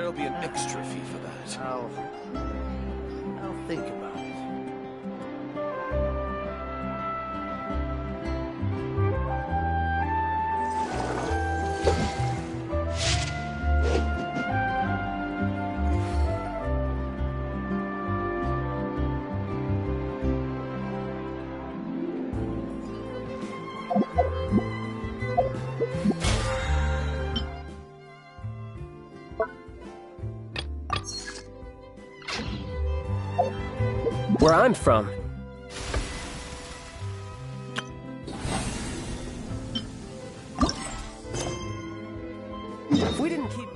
there'll be an extra fee for that. I'll think about it. Where I'm from. If we didn't keep...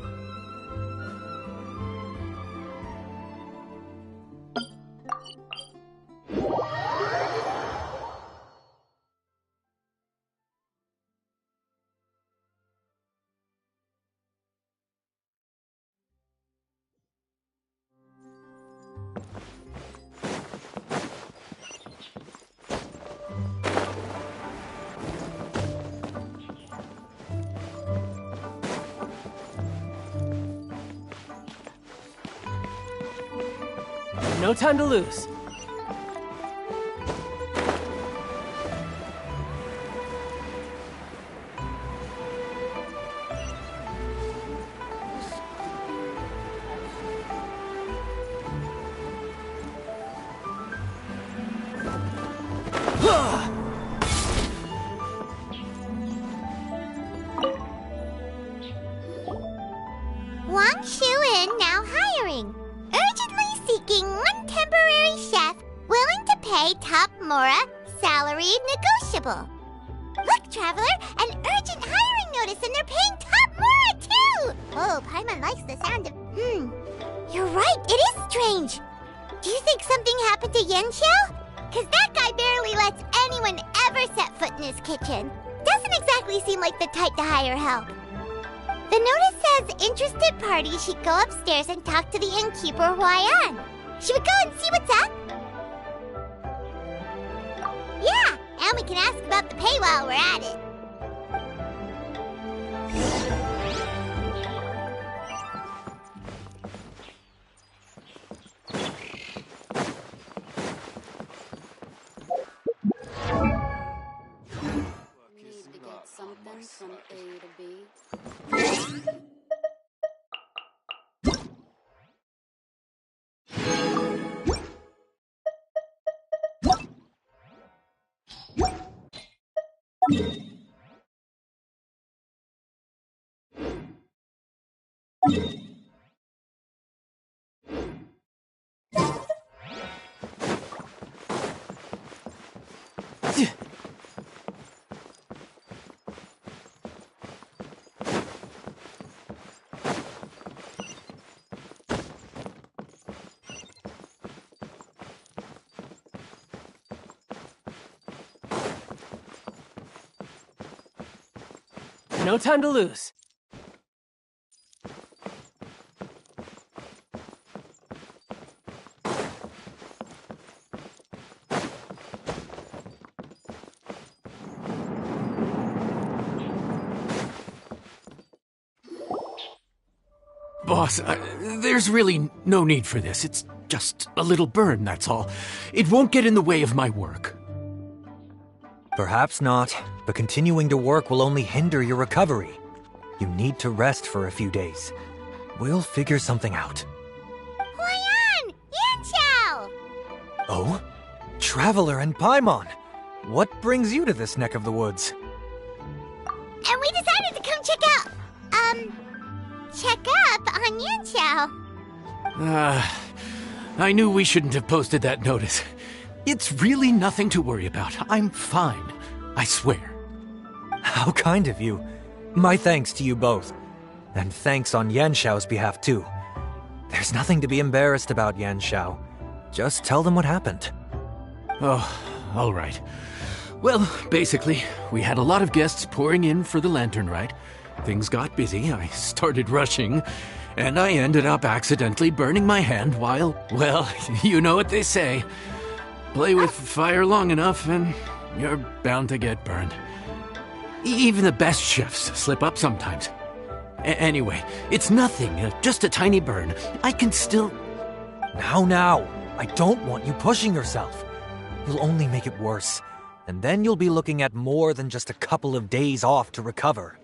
No time to lose. Wang Shu-in now hiring. Urgently seeking one temporary chef willing to pay top Mora, salary negotiable. Look, Traveler, an urgent hiring notice and they're paying top Mora too! Oh, Paimon likes the sound of... You're right, it is strange. Do you think something happened to Yanxiao? Cause that guy barely lets anyone ever set foot in his kitchen. Doesn't exactly seem like the type to hire help. The notice says interested parties should go upstairs and talk to the innkeeper Huayan. Should we go and see what's up? Yeah, and we can ask about the pay while we're at it. Need to get something from A to B. No time to lose. Boss, there's really no need for this. It's just a little burn, that's all. It won't get in the way of my work. Perhaps not, but continuing to work will only hinder your recovery. You need to rest for a few days. We'll figure something out. Huayan! Yanxiao! Oh? Traveler and Paimon! What brings you to this neck of the woods? And we decided to come check up on Yanxiao. I knew we shouldn't have posted that notice. It's really nothing to worry about. I'm fine. I swear. How kind of you. My thanks to you both. And thanks on Yanxiao's behalf, too. There's nothing to be embarrassed about, Yanxiao. Just tell them what happened. Oh, all right. Well, basically, we had a lot of guests pouring in for the lantern rite. Things got busy, I started rushing, and I ended up accidentally burning my hand while, well, you know what they say. Play with fire long enough and you're bound to get burned. Even the best chefs slip up sometimes. Anyway, it's nothing, just a tiny burn. I can still... Now, I don't want you pushing yourself. You'll only make it worse, and then you'll be looking at more than just a couple of days off to recover.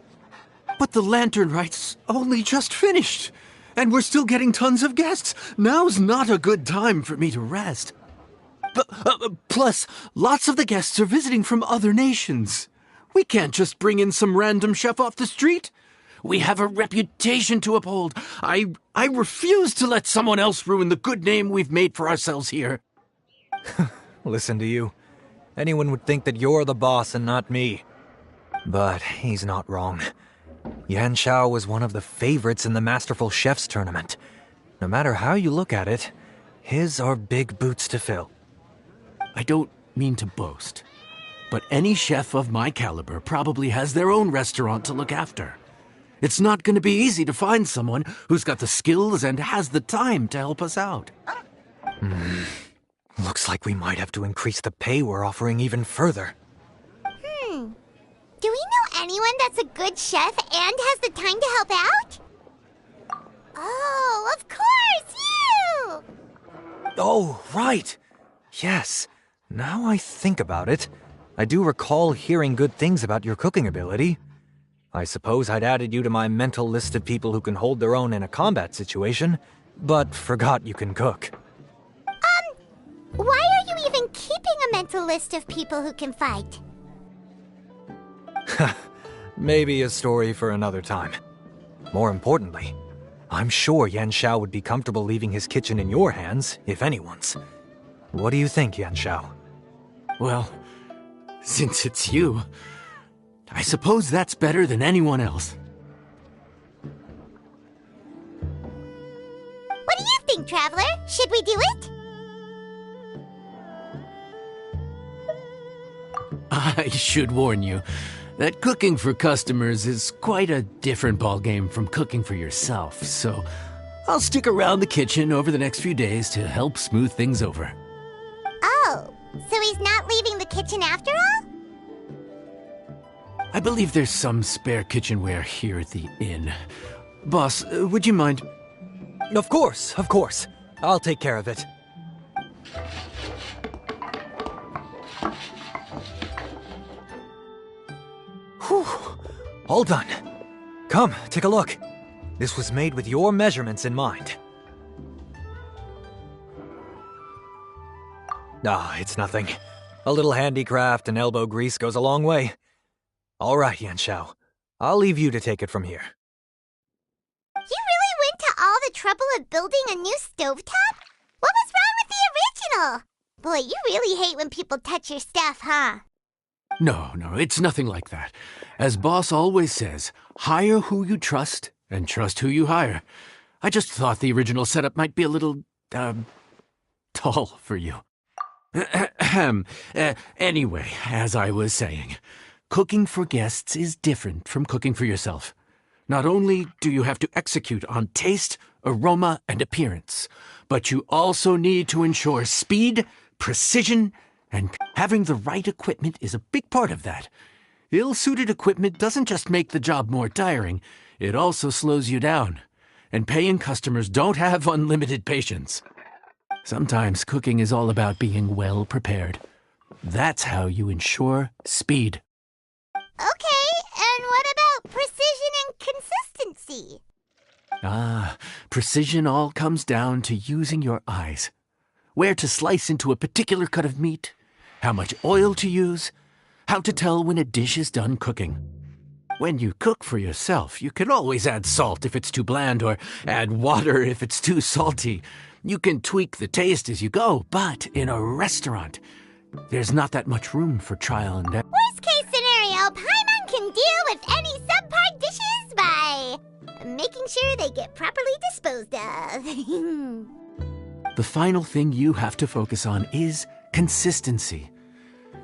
But the lantern right's only just finished, and we're still getting tons of guests. Now's not a good time for me to rest. Plus, lots of the guests are visiting from other nations. We can't just bring in some random chef off the street. We have a reputation to uphold. I refuse to let someone else ruin the good name we've made for ourselves here. Listen to you. Anyone would think that you're the boss and not me. But he's not wrong. Yanxiao was one of the favorites in the Masterful Chefs tournament. No matter how you look at it, his are big boots to fill. I don't mean to boast, but any chef of my caliber probably has their own restaurant to look after. It's not going to be easy to find someone who's got the skills and has the time to help us out. Looks like we might have to increase the pay we're offering even further. Do we know anyone that's a good chef and has the time to help out? Oh, of course, you! Oh, right. Yes. Now I think about it, I do recall hearing good things about your cooking ability. I suppose I'd added you to my mental list of people who can hold their own in a combat situation, but forgot you can cook. Why are you even keeping a mental list of people who can fight? Maybe a story for another time. More importantly, I'm sure Yanxiao would be comfortable leaving his kitchen in your hands, if anyone's. What do you think, Yanxiao? Well, since it's you, I suppose that's better than anyone else. What do you think, Traveler? Should we do it? I should warn you that cooking for customers is quite a different ballgame from cooking for yourself, so I'll stick around the kitchen over the next few days to help smooth things over. Oh, so he's not leaving the kitchen after all? I believe there's some spare kitchenware here at the inn. Boss, would you mind? Of course. I'll take care of it. Whew. All done. Come, take a look. This was made with your measurements in mind. It's nothing. A little handicraft and elbow grease goes a long way. All right, Yanxiao. I'll leave you to take it from here. You really went to all the trouble of building a new stovetop? What was wrong with the original? Boy, you really hate when people touch your stuff, huh? No, it's nothing like that. As Boss always says, hire who you trust and trust who you hire. I just thought the original setup might be a little, tall for you. Anyway, as I was saying, cooking for guests is different from cooking for yourself. Not only do you have to execute on taste, aroma, and appearance, but you also need to ensure speed, precision, and having the right equipment is a big part of that. Ill-suited equipment doesn't just make the job more tiring, it also slows you down. And paying customers don't have unlimited patience. Sometimes cooking is all about being well prepared. That's how you ensure speed. Okay, and what about precision and consistency? Precision all comes down to using your eyes. Where to slice into a particular cut of meat, how much oil to use, how to tell when a dish is done cooking. When you cook for yourself, you can always add salt if it's too bland or add water if it's too salty. You can tweak the taste as you go, but in a restaurant, there's not that much room for trial and error. Worst case scenario, Paimon can deal with any subpar dishes by making sure they get properly disposed of. The final thing you have to focus on is consistency.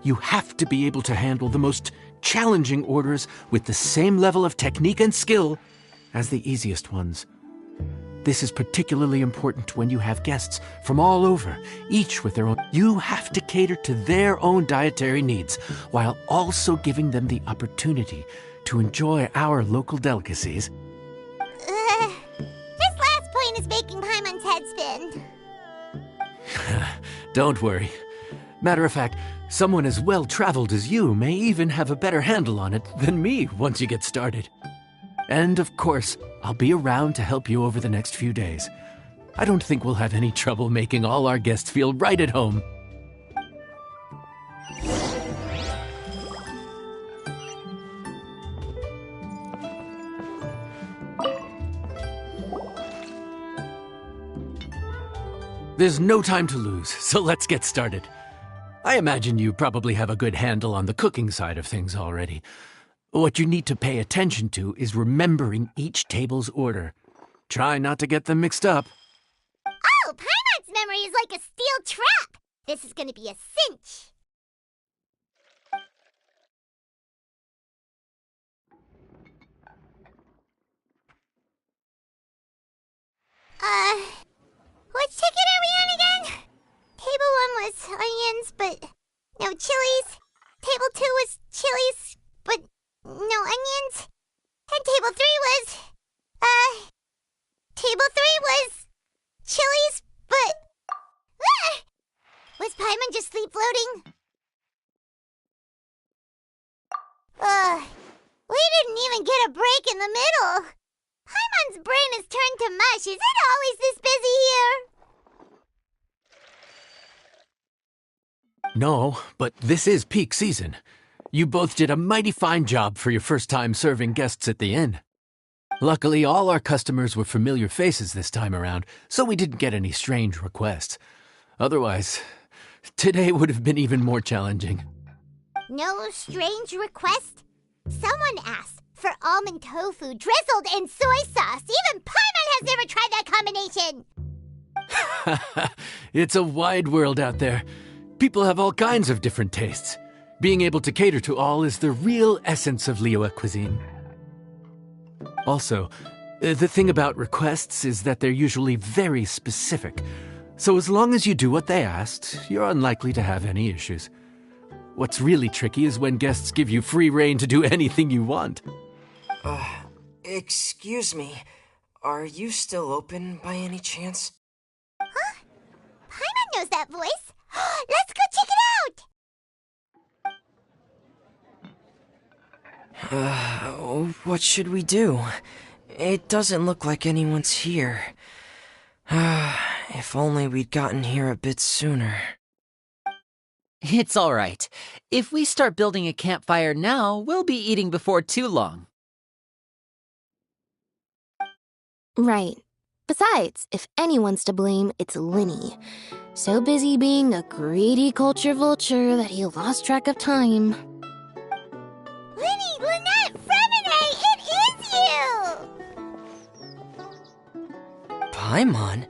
You have to be able to handle the most challenging orders with the same level of technique and skill as the easiest ones. This is particularly important when you have guests from all over, each with their own. You have to cater to their own dietary needs, while also giving them the opportunity to enjoy our local delicacies. Don't worry. Matter of fact, someone as well-traveled as you may even have a better handle on it than me once you get started. And of course, I'll be around to help you over the next few days. I don't think we'll have any trouble making all our guests feel right at home. There's no time to lose, so let's get started. I imagine you probably have a good handle on the cooking side of things already. What you need to pay attention to is remembering each table's order. Try not to get them mixed up. Oh, Paimon's memory is like a steel trap. This is gonna be a cinch. Which ticket are we on again? Table 1 was onions, but no chilies. Table 2 was chilies, but no onions. And table 3 was, chilies, but... Was Paimon just sleep floating? We didn't even get a break in the middle. Paimon's brain has turned to mush. Is it always this busy here? No, but this is peak season. You both did a mighty fine job for your first time serving guests at the inn. Luckily, all our customers were familiar faces this time around, so we didn't get any strange requests. Otherwise, today would have been even more challenging. No strange request? Someone asked for almond tofu drizzled in soy sauce. Even Paimon has never tried that combination. It's a wide world out there. People have all kinds of different tastes. Being able to cater to all is the real essence of Liyue cuisine. Also, the thing about requests is that they're usually very specific. So as long as you do what they asked, you're unlikely to have any issues. What's really tricky is when guests give you free rein to do anything you want. Excuse me. Are you still open by any chance? Huh? Paimon knows that voice. Let's go check it out! What should we do? It doesn't look like anyone's here. If only we'd gotten here a bit sooner. It's all right. If we start building a campfire now, we'll be eating before too long. Right. Besides, if anyone's to blame, it's Linny. So busy being a greedy culture vulture that he lost track of time. Linny, Lynette, Fremine, it is you! Paimon?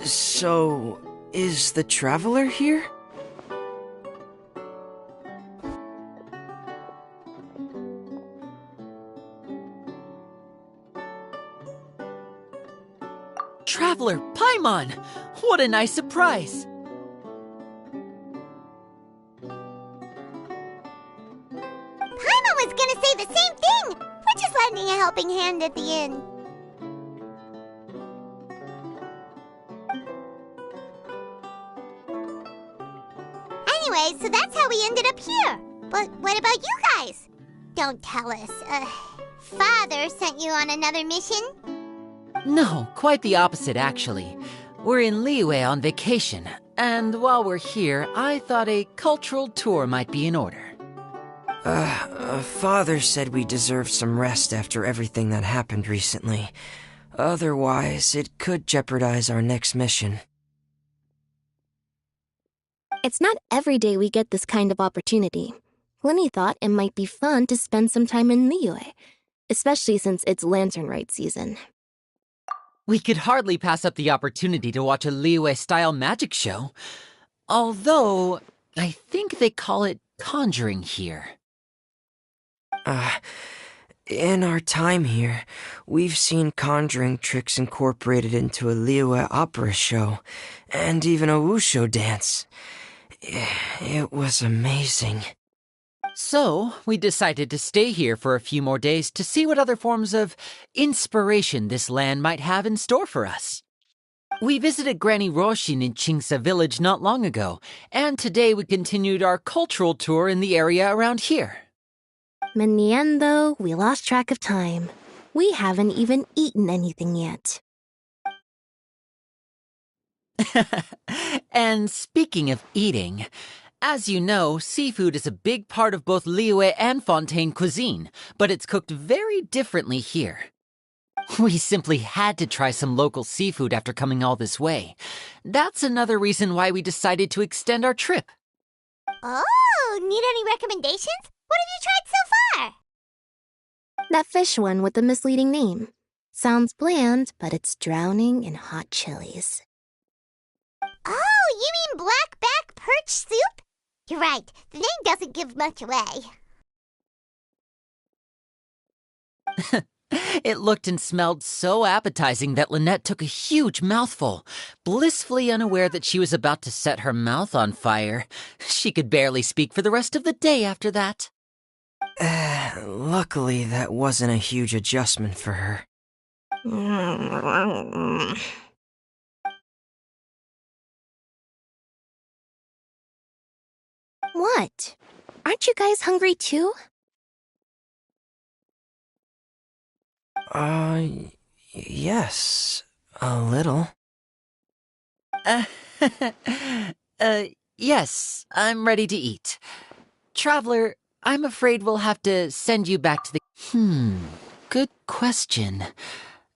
So, is the Traveler here? Traveler Paimon! What a nice surprise! Paimon was gonna say the same thing! We're just lending a helping hand at the inn. Anyway, so that's how we ended up here. But what about you guys? Don't tell us. Father sent you on another mission? No, quite the opposite, actually. We're in Liyue on vacation, and while we're here, I thought a cultural tour might be in order. Father said we deserved some rest after everything that happened recently. Otherwise, it could jeopardize our next mission. It's not every day we get this kind of opportunity. Linny thought it might be fun to spend some time in Liyue, especially since it's Lantern Rite season. We could hardly pass up the opportunity to watch a Liyue-style magic show. Although, I think they call it conjuring here. In our time here, we've seen conjuring tricks incorporated into a Liyue opera show, and even a wushu dance. It was amazing. So, we decided to stay here for a few more days to see what other forms of inspiration this land might have in store for us. We visited Granny Roshin in Chingsa village not long ago, and today we continued our cultural tour in the area around here. In the end, though, we lost track of time. We haven't even eaten anything yet. And speaking of eating, as you know, seafood is a big part of both Liyue and Fontaine cuisine, but it's cooked very differently here. We simply had to try some local seafood after coming all this way. That's another reason why we decided to extend our trip. Oh, need any recommendations? What have you tried so far? That fish one with the misleading name. Sounds bland, but it's drowning in hot chilies. Oh, you mean blackback perch soup? You're right, the name doesn't give much away. It looked and smelled so appetizing that Lynette took a huge mouthful, blissfully unaware that she was about to set her mouth on fire. She could barely speak for the rest of the day after that. Luckily, that wasn't a huge adjustment for her. What? Aren't you guys hungry too? Yes, a little. Yes, I'm ready to eat. Traveler, I'm afraid we'll have to send you back to the... Good question.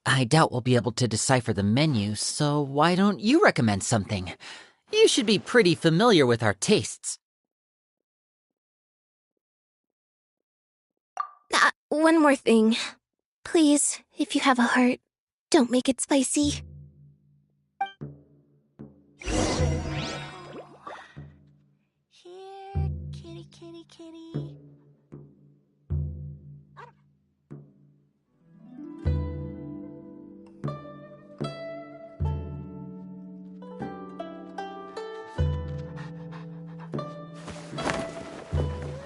I doubt we'll be able to decipher the menu, so why don't you recommend something? You should be pretty familiar with our tastes. One more thing. Please, if you have a heart, don't make it spicy. Here, kitty, kitty, kitty.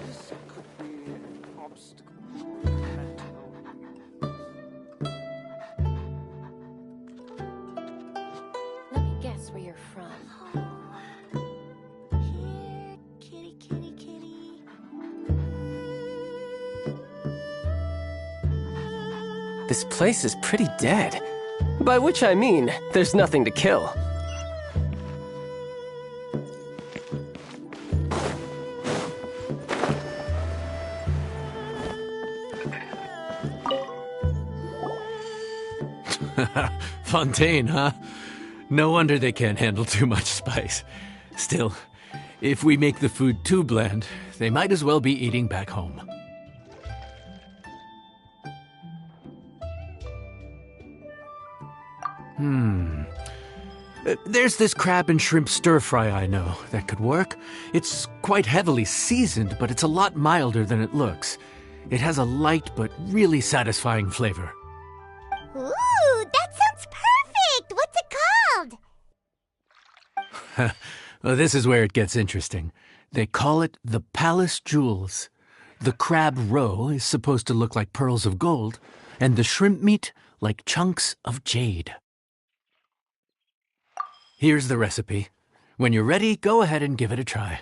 This could be an obstacle. Let me guess where you're from. Here, kitty, kitty, kitty. This place is pretty dead. By which I mean, there's nothing to kill. Fontaine, huh? No wonder they can't handle too much spice. Still, if we make the food too bland, they might as well be eating back home. There's this crab and shrimp stir-fry I know that could work. It's quite heavily seasoned, but it's a lot milder than it looks. It has a light but really satisfying flavor. Ooh, that sounds perfect! What's it called? Well, this is where it gets interesting. They call it the Palace Jewels. The crab roe is supposed to look like pearls of gold, and the shrimp meat like chunks of jade. Here's the recipe. When you're ready, go ahead and give it a try.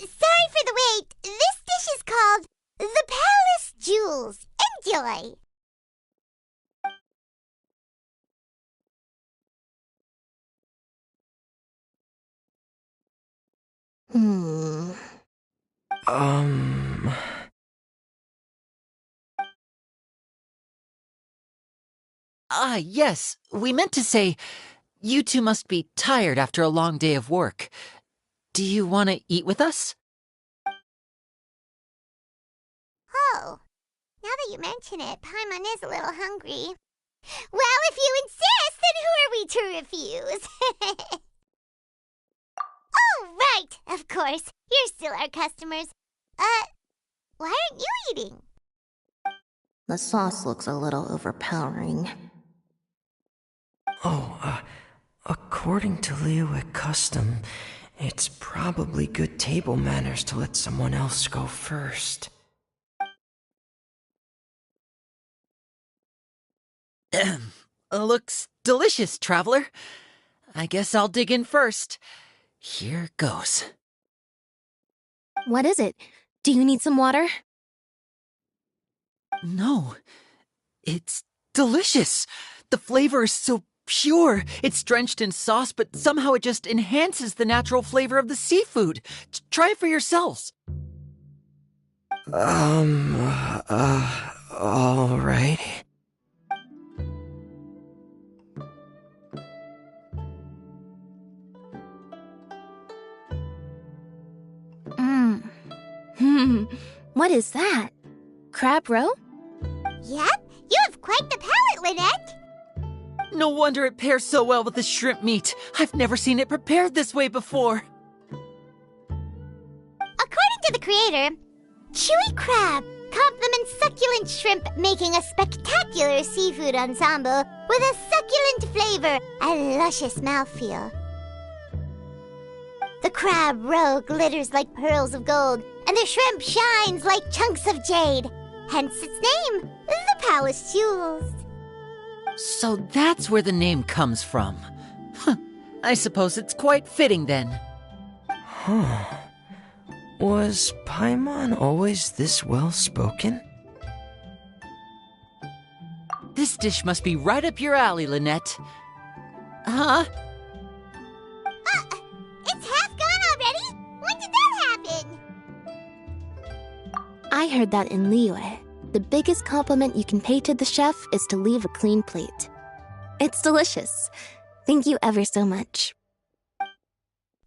Sorry for the wait. This dish is called the Palace Jewels. Enjoy. Hmm. Ah, yes. We meant to say, you two must be tired after a long day of work. Do you want to eat with us? Oh, now that you mention it, Paimon is a little hungry. Well, if you insist, then who are we to refuse? Oh, right, of course. You're still our customers. Why aren't you eating? The sauce looks a little overpowering. According to Liyue custom, it's probably good table manners to let someone else go first. Looks delicious, traveler. I guess I'll dig in first. Here goes. What is it? Do you need some water? No, it's delicious. The flavor is so pure. It's drenched in sauce, but somehow it just enhances the natural flavor of the seafood. Try it for yourselves. Alright. What is that? Crab roe? Yep, you have quite the palate, Lynette. No wonder it pairs so well with the shrimp meat. I've never seen it prepared this way before. According to the creator, chewy crab complements succulent shrimp, making a spectacular seafood ensemble with a succulent flavor and luscious mouthfeel. The crab roe glitters like pearls of gold, and the shrimp shines like chunks of jade. Hence its name, the Palace Jewels. So that's where the name comes from. Huh. I suppose it's quite fitting then. Was Paimon always this well-spoken? This dish must be right up your alley, Lynette. Huh? It's half gone already? When did that happen? I heard that in Liyue. The biggest compliment you can pay to the chef is to leave a clean plate. It's delicious. Thank you ever so much.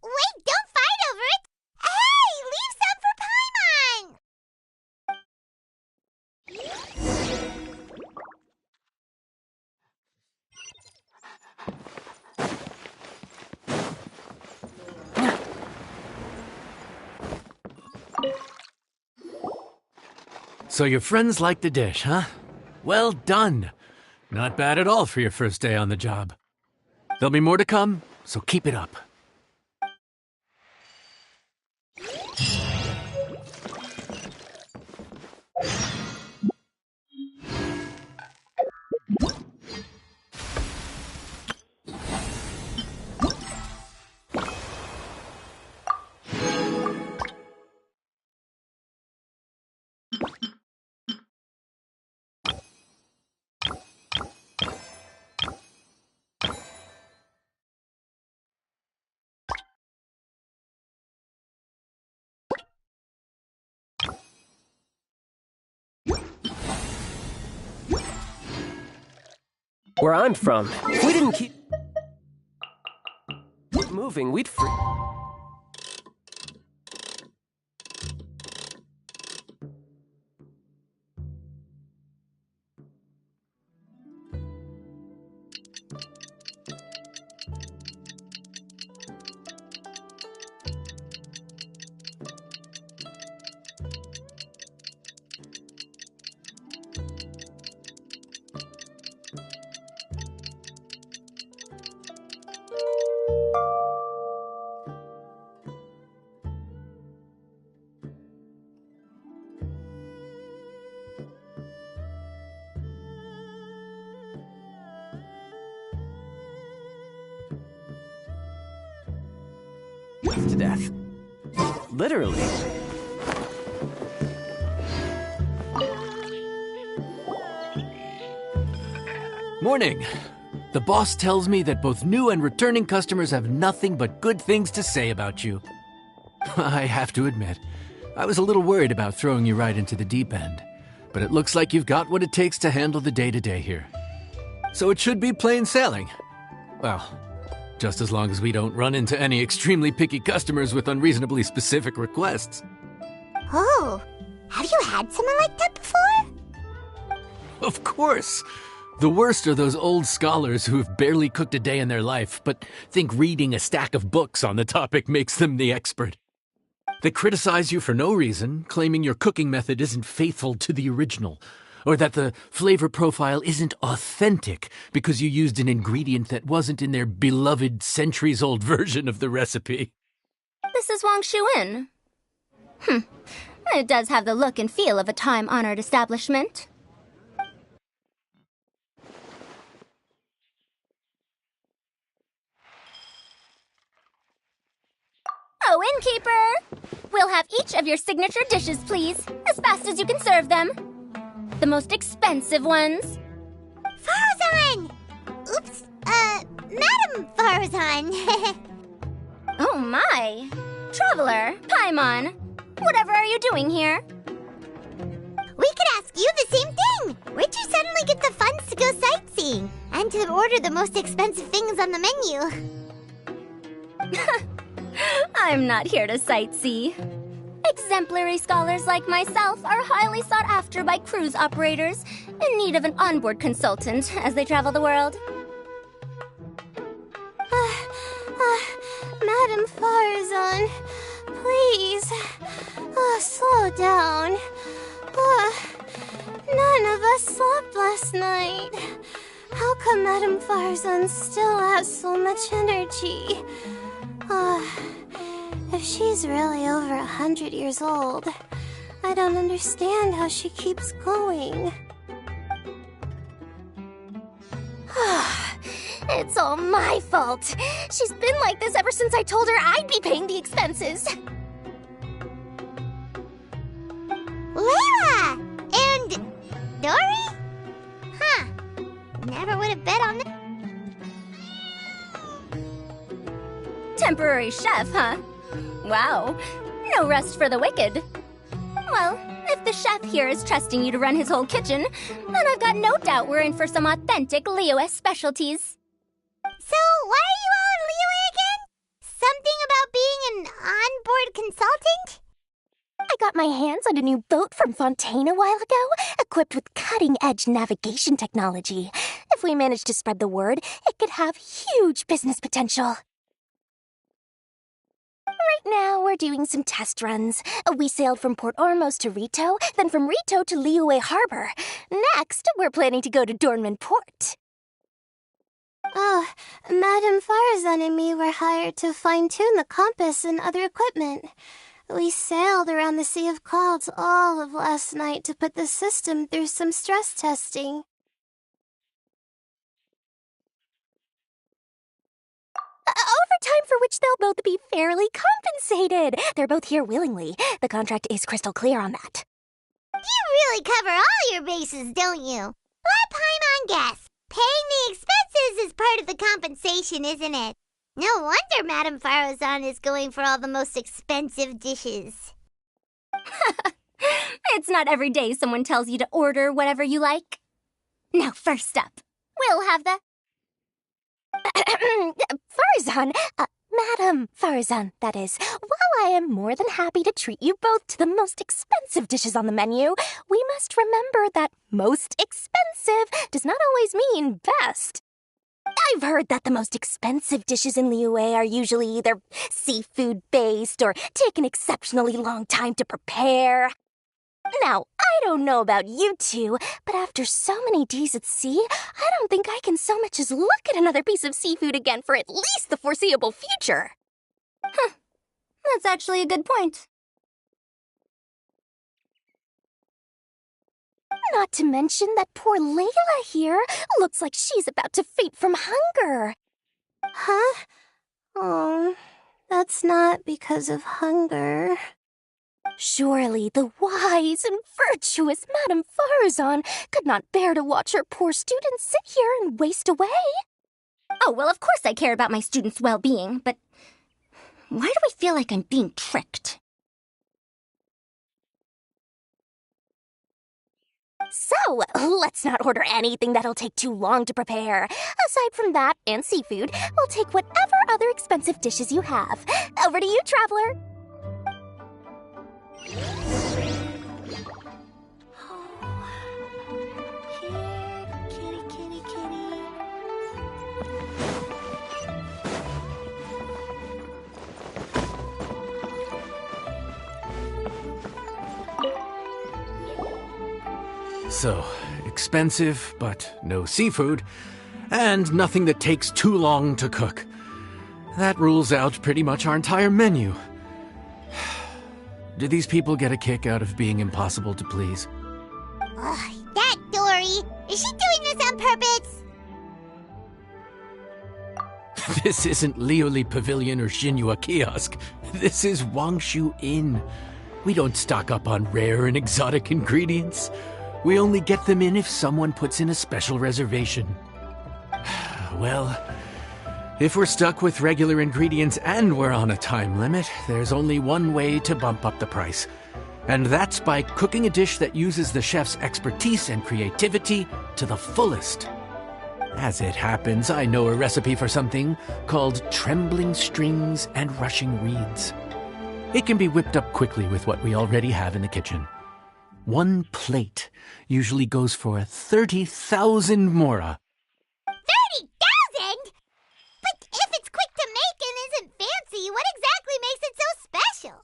Wait, don't fight over it! Hey, leave some for Paimon! So your friends like the dish, huh? Well done. Not bad at all for your first day on the job. There'll be more to come, so keep it up. Where I'm from, if we didn't keep moving, we'd to death. Literally. Morning. The boss tells me that both new and returning customers have nothing but good things to say about you. I have to admit, I was a little worried about throwing you right into the deep end, but it looks like you've got what it takes to handle the day-to-day here. So it should be plain sailing. Well, just as long as we don't run into any extremely picky customers with unreasonably specific requests. Oh, have you had someone like that before? Of course! The worst are those old scholars who have barely cooked a day in their life, but think reading a stack of books on the topic makes them the expert. They criticize you for no reason, claiming your cooking method isn't faithful to the original, or that the flavor profile isn't authentic because you used an ingredient that wasn't in their beloved centuries-old version of the recipe. This is Wang Shuin. It does have the look and feel of a time-honored establishment. Oh, innkeeper! We'll have each of your signature dishes, please, as fast as you can serve them. The most expensive ones. Farazan! Oops, Madam Farazan. Oh my! Traveler, Paimon, whatever are you doing here? We could ask you the same thing! Where'd you suddenly get the funds to go sightseeing? And to order the most expensive things on the menu? I'm not here to sightsee. Exemplary scholars like myself are highly sought after by cruise operators in need of an onboard consultant as they travel the world. Madam Farazan, please, slow down. None of us slept last night. How come Madam Farazan still has so much energy? If she's really over 100 years old, I don't understand how she keeps going. It's all my fault. She's been like this ever since I told her I'd be paying the expenses. Layla! And Dory? Huh. Never would have bet on that. Temporary chef, huh? Wow. No rest for the wicked. Well, if the chef here is trusting you to run his whole kitchen, then I've got no doubt we're in for some authentic Liyue specialties. So, why are you all in Liyue again? Something about being an onboard consultant? I got my hands on a new boat from Fontaine a while ago, equipped with cutting-edge navigation technology. If we manage to spread the word, it could have huge business potential. Right now, we're doing some test runs. We sailed from Port Ormos to Rito, then from Rito to Liyue Harbor. Next, we're planning to go to Dornman Port. Oh, Madame Farazan and me were hired to fine-tune the compass and other equipment. We sailed around the Sea of Clouds all of last night to put the system through some stress testing. Overtime for which they'll both be fairly compensated. They're both here willingly. The contract is crystal clear on that. You really cover all your bases, don't you? Let Paimon guess. Paying the expenses is part of the compensation, isn't it? No wonder Madame Farazan is going for all the most expensive dishes. It's not every day someone tells you to order whatever you like. Now, first up, we'll have the... Farzan, Madam Farzan, that is. While I am more than happy to treat you both to the most expensive dishes on the menu, we must remember that most expensive does not always mean best. I've heard that the most expensive dishes in Liyue are usually either seafood-based or take an exceptionally long time to prepare. Now, I don't know about you two, but after so many days at sea, I don't think I can so much as look at another piece of seafood again for at least the foreseeable future. Huh. That's actually a good point. Not to mention that poor Layla here looks like she's about to faint from hunger. Huh? Oh, that's not because of hunger. Surely the wise and virtuous Madame Farzan could not bear to watch her poor students sit here and waste away. Oh, well, of course I care about my students' well-being, but why do I feel like I'm being tricked? So, let's not order anything that'll take too long to prepare. Aside from that and seafood, we'll take whatever other expensive dishes you have. Over to you, traveler. So, expensive, but no seafood, and nothing that takes too long to cook. That rules out pretty much our entire menu. Do these people get a kick out of being impossible to please? Ugh, that Dory! Is she doing this on purpose? This isn't Lioli Pavilion or Xinhua Kiosk. This is Wangshu Inn. We don't stock up on rare and exotic ingredients. We only get them in if someone puts in a special reservation. Well, if we're stuck with regular ingredients and we're on a time limit, there's only one way to bump up the price. And that's by cooking a dish that uses the chef's expertise and creativity to the fullest. As it happens, I know a recipe for something called trembling strings and rushing reeds. It can be whipped up quickly with what we already have in the kitchen. One plate usually goes for 30,000 mora. 30,000? But if it's quick to make and isn't fancy, what exactly makes it so special?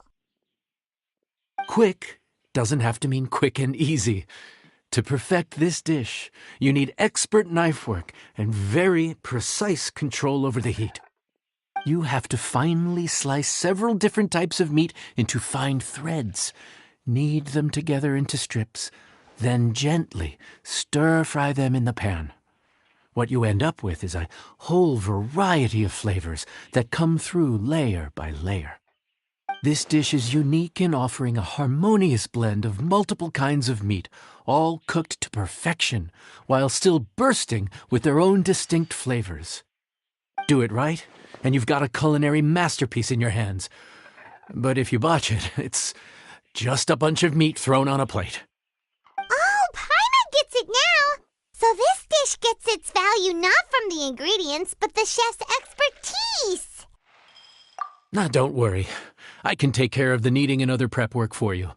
Quick doesn't have to mean quick and easy. To perfect this dish, you need expert knife work and very precise control over the heat. You have to finely slice several different types of meat into fine threads, knead them together into strips, then gently stir-fry them in the pan. What you end up with is a whole variety of flavors that come through layer by layer. This dish is unique in offering a harmonious blend of multiple kinds of meat, all cooked to perfection, while still bursting with their own distinct flavors. Do it right, and you've got a culinary masterpiece in your hands. But if you botch it, it's just a bunch of meat thrown on a plate. Oh, Paimon gets it now! So this dish gets its value not from the ingredients, but the chef's expertise! Now, don't worry. I can take care of the kneading and other prep work for you.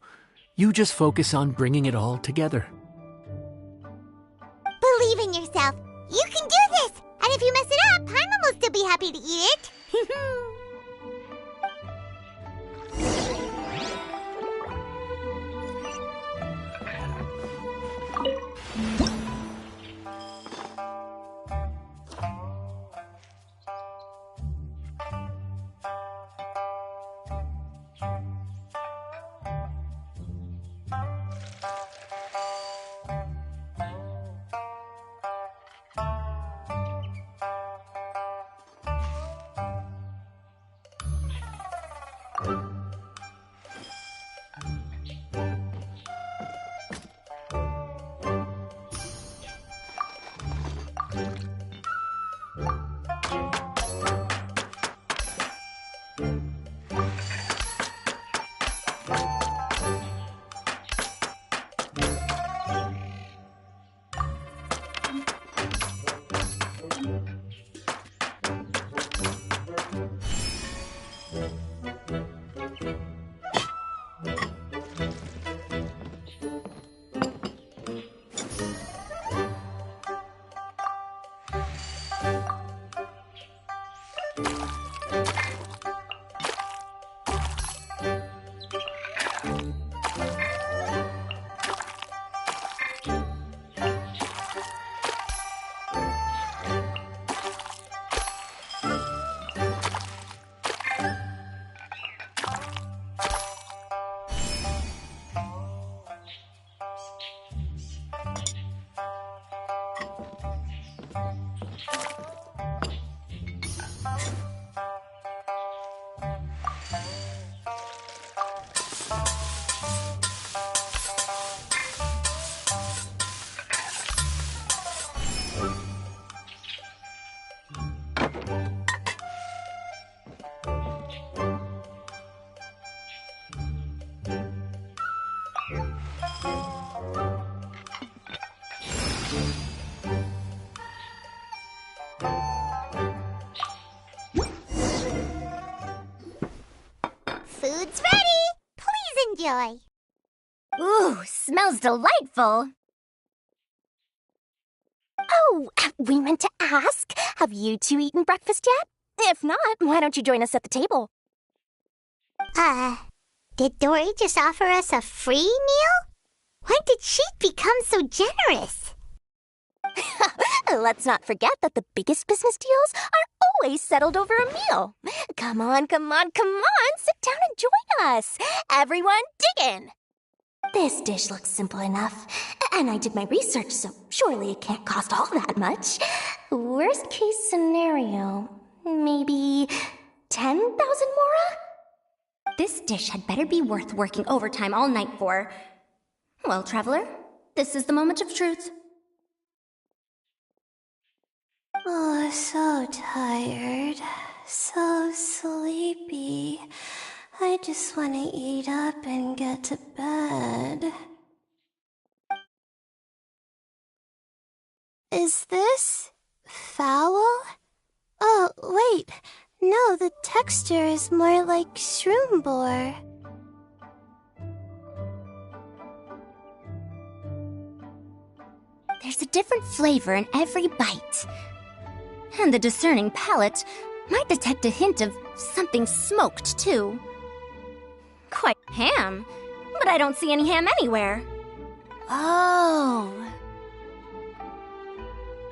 You just focus on bringing it all together. Believe in yourself. You can do this! And if you mess it up, Paimon will still be happy to eat it. Food's ready. Please enjoy. Ooh, smells delightful. Oh, we meant to ask, have you two eaten breakfast yet? If not, why don't you join us at the table? Did Dory just offer us a free meal? When did she become so generous? Let's not forget that the biggest business deals are always settled over a meal. Come on, come on, come on, sit down and join us. Everyone, dig in. This dish looks simple enough, and I did my research, so surely it can't cost all that much. Worst case scenario, maybe 10,000 mora? This dish had better be worth working overtime all night for. Well, traveler, this is the moment of truth. Oh, so tired. So sleepy. I just want to eat up and get to bed. Is this foul? Oh, wait. No, the texture is more like shroom boar. There's a different flavor in every bite. And the discerning palate might detect a hint of something smoked, too. Quite ham, but I don't see any ham anywhere. Oh.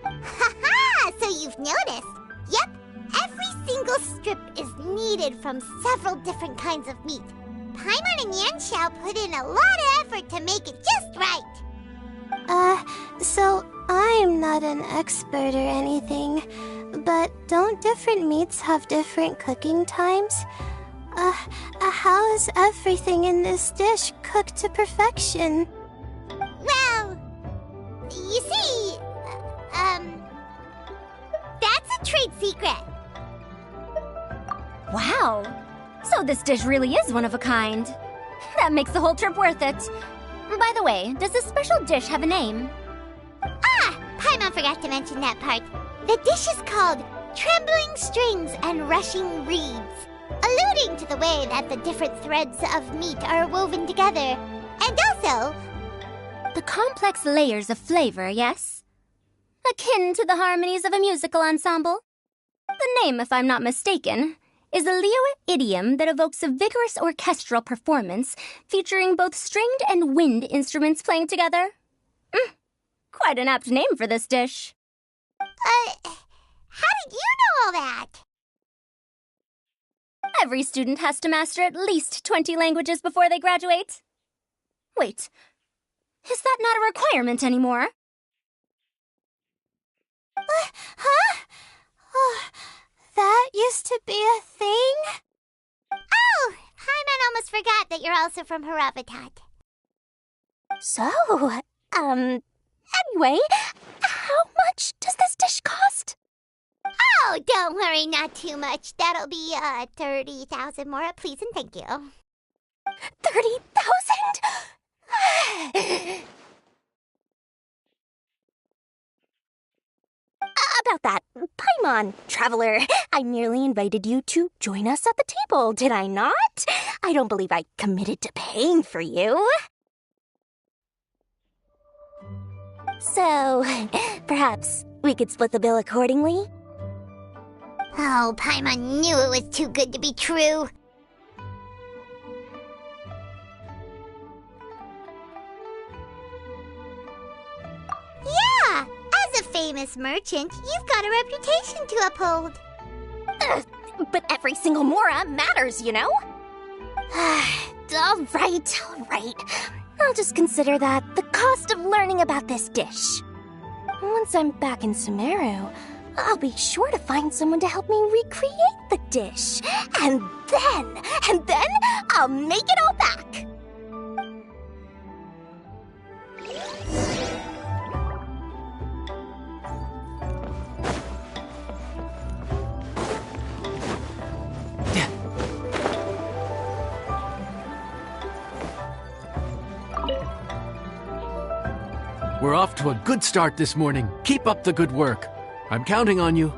Haha! So you've noticed. Yep, every single strip is kneaded from several different kinds of meat. Paimon and Yanxiao put in a lot of effort to make it just right. So I'm not an expert or anything, but don't different meats have different cooking times? How is everything in this dish cooked to perfection? Well, you see, that's a trade secret. Wow! So this dish really is one of a kind. That makes the whole trip worth it. By the way, does this special dish have a name? Paimon forgot to mention that part. The dish is called Trembling Strings and Rushing Reeds, alluding to the way that the different threads of meat are woven together. And also, the complex layers of flavor, yes? Akin to the harmonies of a musical ensemble. The name, if I'm not mistaken, is a Liyue idiom that evokes a vigorous orchestral performance featuring both stringed and wind instruments playing together. Quite an apt name for this dish. how did you know all that? Every student has to master at least 20 languages before they graduate. Wait, is that not a requirement anymore? Huh? Oh, that used to be a thing? Oh, Paimon almost forgot that you're also from Haravatat. So, anyway, how much does this dish cost? Oh, don't worry, not too much. That'll be, 30,000 mora, please and thank you. 30,000? About that, Paimon, traveler, I nearly invited you to join us at the table, did I not? I don't believe I committed to paying for you. So, perhaps we could split the bill accordingly? Oh, Paimon knew it was too good to be true. Yeah, as a famous merchant, you've got a reputation to uphold. But every single Mora matters, you know? All right. I'll just consider that the cost of learning about this dish. Once I'm back in Sumeru, I'll be sure to find someone to help me recreate the dish. And then I'll make it all back. We're off to a good start this morning. Keep up the good work. I'm counting on you.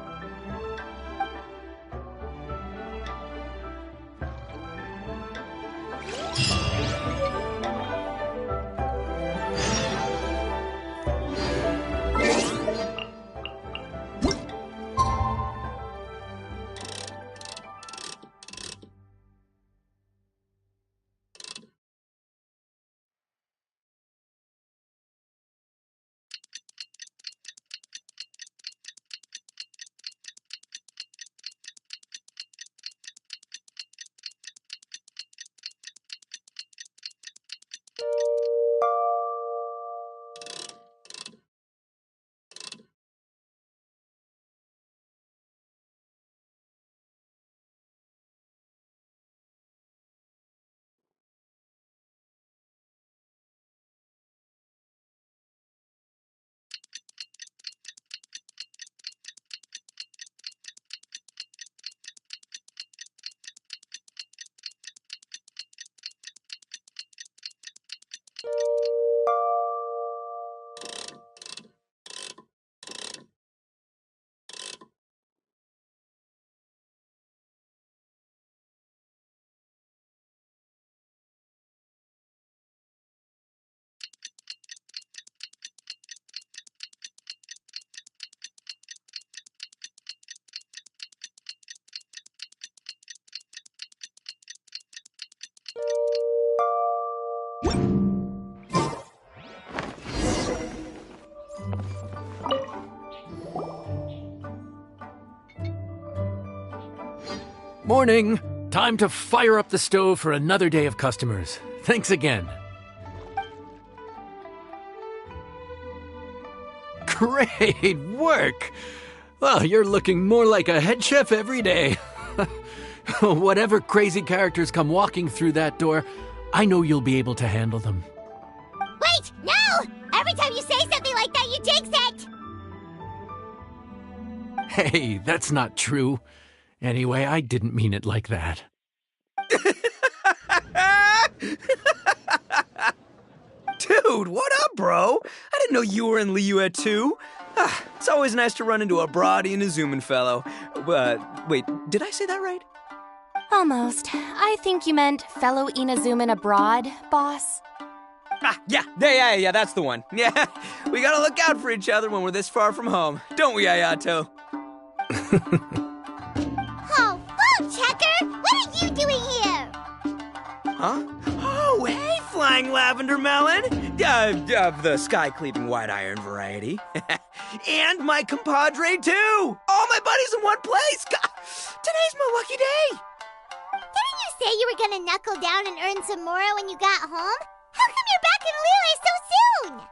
Morning! Time to fire up the stove for another day of customers. Thanks again. Great work! Well, you're looking more like a head chef every day. Whatever crazy characters come walking through that door, I know you'll be able to handle them. Wait, no! Every time you say something like that, you jinx it! Hey, that's not true. Anyway, I didn't mean it like that. Dude, what up, bro? I didn't know you were in Liyue too. It's always nice to run into a Brody and a Zoomin fellow. Wait, did I say that right? Almost. I think you meant fellow Inazuman abroad, boss. Yeah, that's the one. Yeah, we gotta look out for each other when we're this far from home. Don't we, Ayato? Oh, Bug Checker! What are you doing here? Huh? Oh, hey, Flying Lavender Melon! Of the sky-cleaving white iron variety. And my compadre, too! All my buddies in one place! God, today's my lucky day! Didn't you say you were gonna knuckle down and earn some more when you got home? How come you're back in Liyue so soon?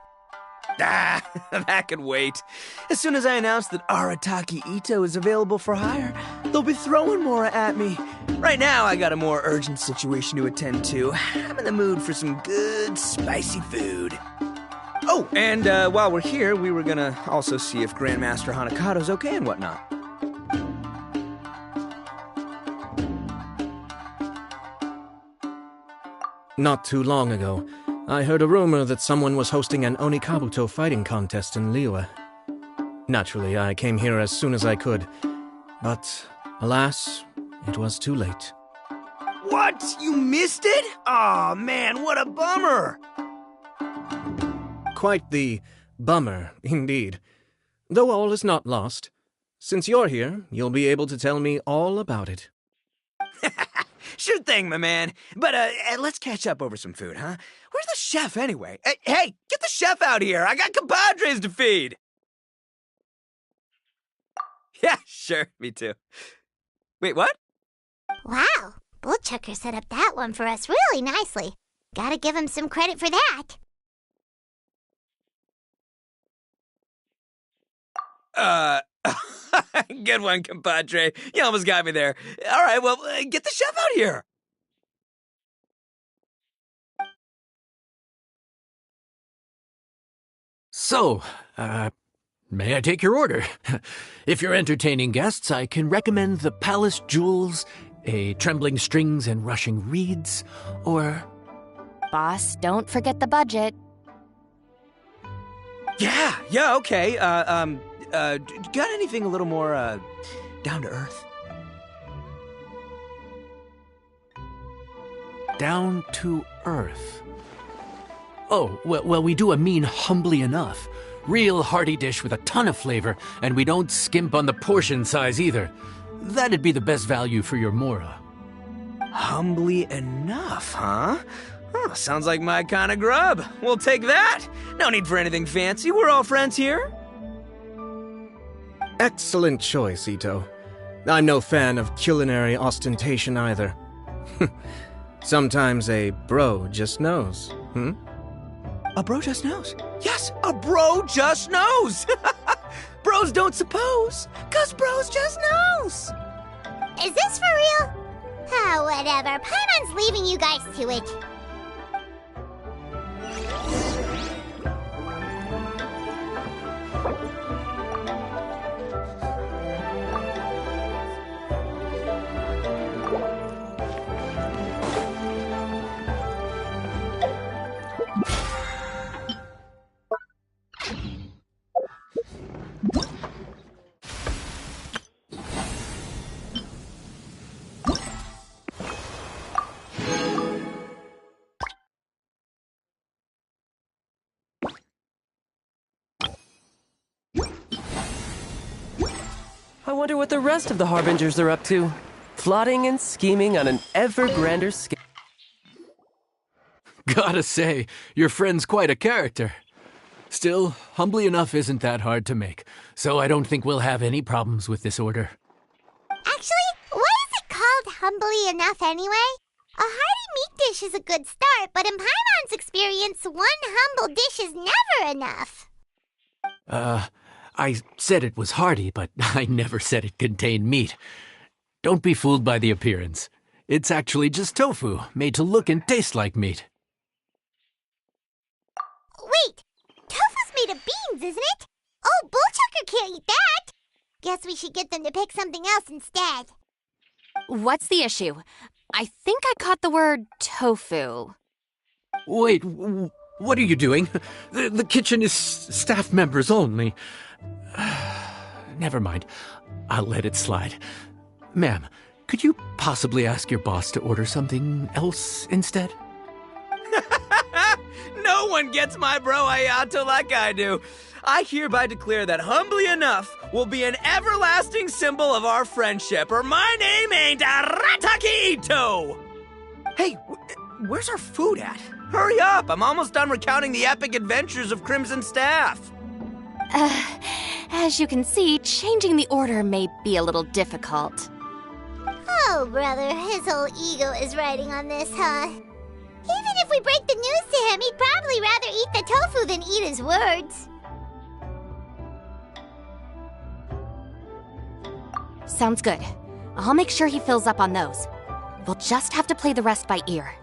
That could wait. As soon as I announce that Arataki Ito is available for hire, they'll be throwing Mora at me. Right now, I got a more urgent situation to attend to. I'm in the mood for some good, spicy food. Oh, and while we're here, we were gonna also see if Grandmaster Hanakado's okay and whatnot. Not too long ago, I heard a rumor that someone was hosting an Onikabuto fighting contest in Liyue. Naturally, I came here as soon as I could, but alas, it was too late. What? You missed it? Aw, man, what a bummer! Quite the bummer, indeed. Though all is not lost. Since you're here, you'll be able to tell me all about it. Sure thing, my man. But let's catch up over some food, huh? Where's the chef anyway? Hey, get the chef out here. I got compadres to feed. Yeah, sure, me too. Wait, what? Wow, Bullchucker set up that one for us really nicely. Gotta give him some credit for that. Good one, compadre. You almost got me there. All right, well, get the chef out here. So, may I take your order? If you're entertaining guests, I can recommend the Palace Jewels, a Trembling Strings and Rushing Reeds, or... Boss, don't forget the budget. Yeah, okay. Got anything a little more, down to earth? Down to earth. Oh, well, we do a mean humbly enough. Real hearty dish with a ton of flavor, and we don't skimp on the portion size either. That'd be the best value for your Mora. Humbly enough, huh? Oh, sounds like my kind of grub. We'll take that. No need for anything fancy. We're all friends here. Excellent choice, Ito. I'm no fan of culinary ostentation either. Sometimes a bro just knows, A bro just knows. Yes, a bro just knows. Bros don't suppose, 'cause bros just knows. Is this for real? Ah, whatever. Paimon's leaving you guys to it. I wonder what the rest of the Harbingers are up to. Plotting and scheming on an ever grander scale. Gotta say, your friend's quite a character. Still, humbly enough isn't that hard to make, so I don't think we'll have any problems with this order. Actually, what is it called humbly enough anyway? A hearty meat dish is a good start, but in Paimon's experience, one humble dish is never enough. I said it was hearty, but I never said it contained meat. Don't be fooled by the appearance. It's actually just tofu, made to look and taste like meat. Wait, tofu's made of beans, isn't it? Oh, Bullchucker can't eat that. Guess we should get them to pick something else instead. What's the issue? I think I caught the word tofu. Wait, what are you doing? The kitchen is staff members only. Never mind. I'll let it slide. Ma'am, could you possibly ask your boss to order something else instead? No one gets my bro Ayato like I do. I hereby declare that humbly enough will be an everlasting symbol of our friendship, or my name ain't Arataki Ito! Hey, where's our food at? Hurry up, I'm almost done recounting the epic adventures of Crimson Staff. As you can see, changing the order may be a little difficult. Oh, brother, his whole ego is riding on this, huh? Even if we break the news to him, he'd probably rather eat the tofu than eat his words. Sounds good. I'll make sure he fills up on those. We'll just have to play the rest by ear.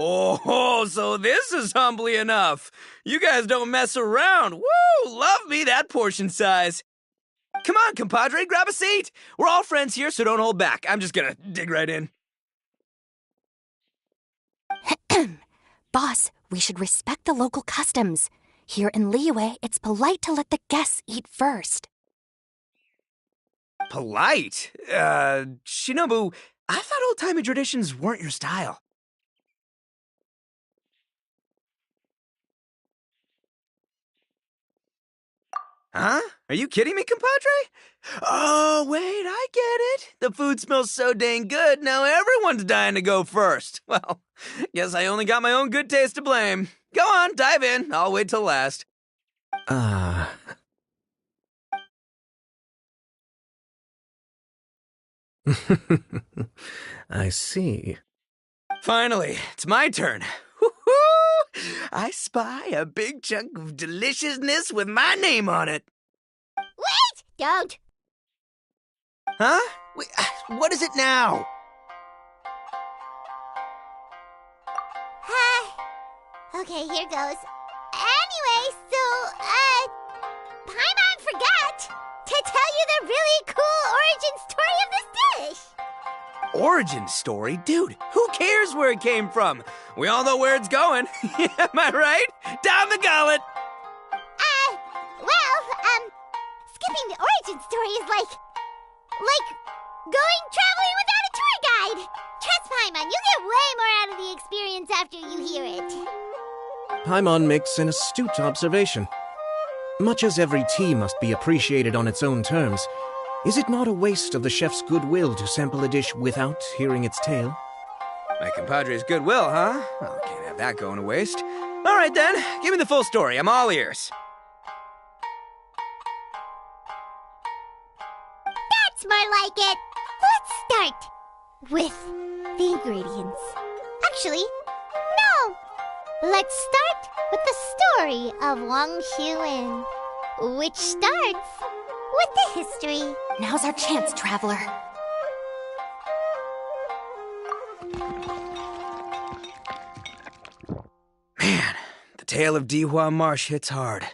Oh, so this is humbly enough. You guys don't mess around. Woo! Love me that portion size. Come on, compadre, grab a seat. We're all friends here, so don't hold back. I'm just gonna dig right in. Boss, we should respect the local customs. Here in Liyue, it's polite to let the guests eat first. Polite? Shinobu, I thought old-timey traditions weren't your style. Huh? Are you kidding me, compadre? Oh, wait, I get it. The food smells so dang good, now everyone's dying to go first. Well, guess I only got my own good taste to blame. Go on, dive in. I'll wait till last. Ah. I see. Finally, it's my turn. Woo-hoo! I spy a big chunk of deliciousness with my name on it. Wait! Don't! Huh? Wait, what is it now? Okay, here goes. Anyway, so, Paimon forgot to tell you the really cool origin story of this dish. Origin story? Dude, who cares where it came from? We all know where it's going. Am I right? Down the gullet! Skipping the origin story is like going traveling without a tour guide. Trust Paimon, you get way more out of the experience after you hear it. Paimon makes an astute observation. Much as every tea must be appreciated on its own terms, is it not a waste of the chef's goodwill to sample a dish without hearing its tale? My compadre's goodwill, huh? Well, can't have that going to waste. All right then, give me the full story. I'm all ears. That's more like it. Let's start with the ingredients. Actually, no. Let's start with the story of Wang Xuan, which starts with the history. Now's our chance, traveler. Man, the tale of Dihua Marsh hits hard.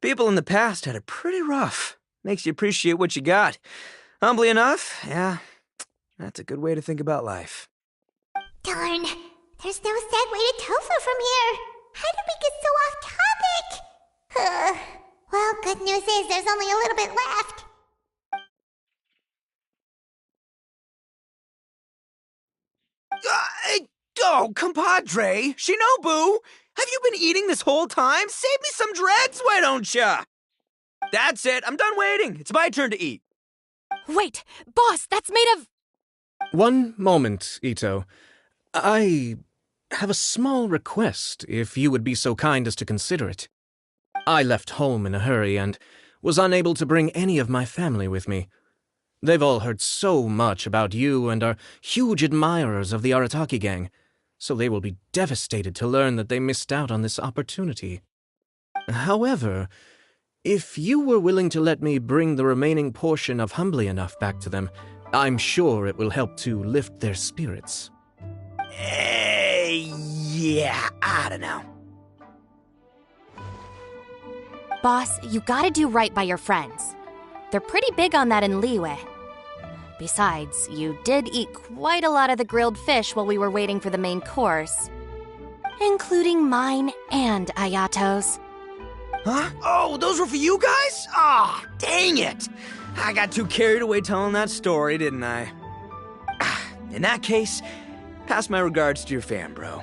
People in the past had it pretty rough. Makes you appreciate what you got. Humbly enough, yeah, that's a good way to think about life. Darn, there's no sad way to tofu from here. How did we get so off topic? Well, good news is there's only a little bit left. Oh, compadre! Shinobu! Have you been eating this whole time? Save me some dregs, why don't ya? That's it, I'm done waiting. It's my turn to eat. Wait, boss, that's made of... One moment, Ito. I have a small request, if you would be so kind as to consider it. I left home in a hurry and was unable to bring any of my family with me. They've all heard so much about you and are huge admirers of the Arataki gang, so they will be devastated to learn that they missed out on this opportunity. However, if you were willing to let me bring the remaining portion of Humbly Enough back to them, I'm sure it will help to lift their spirits. Yeah, I don't know. Boss, you gotta do right by your friends. They're pretty big on that in Liyue. Besides, you did eat quite a lot of the grilled fish while we were waiting for the main course. Including mine and Ayato's. Huh? Oh, those were for you guys? Ah, dang it! I got too carried away telling that story, didn't I? In that case, pass my regards to your fan, bro.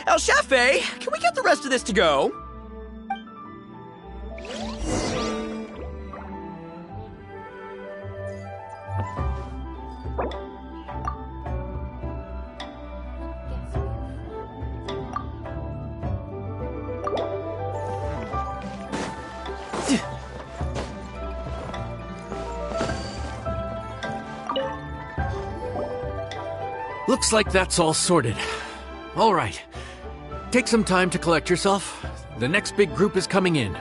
El Chefe, can we get the rest of this to go? Looks like that's all sorted. All right. Take some time to collect yourself. The next big group is coming in.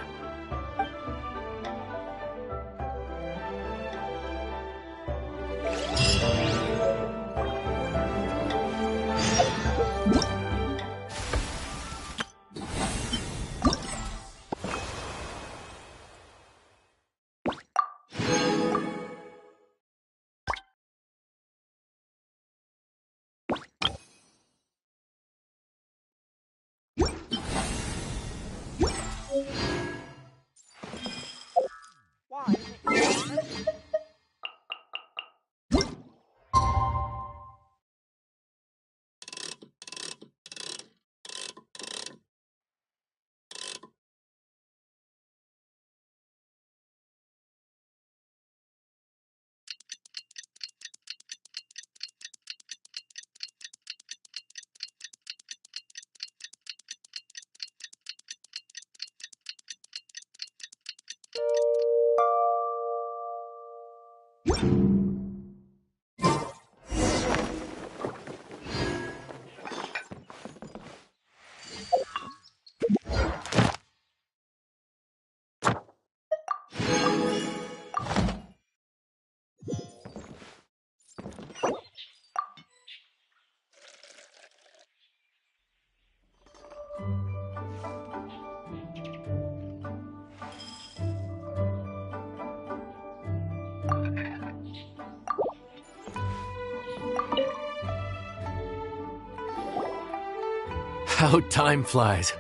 How time flies.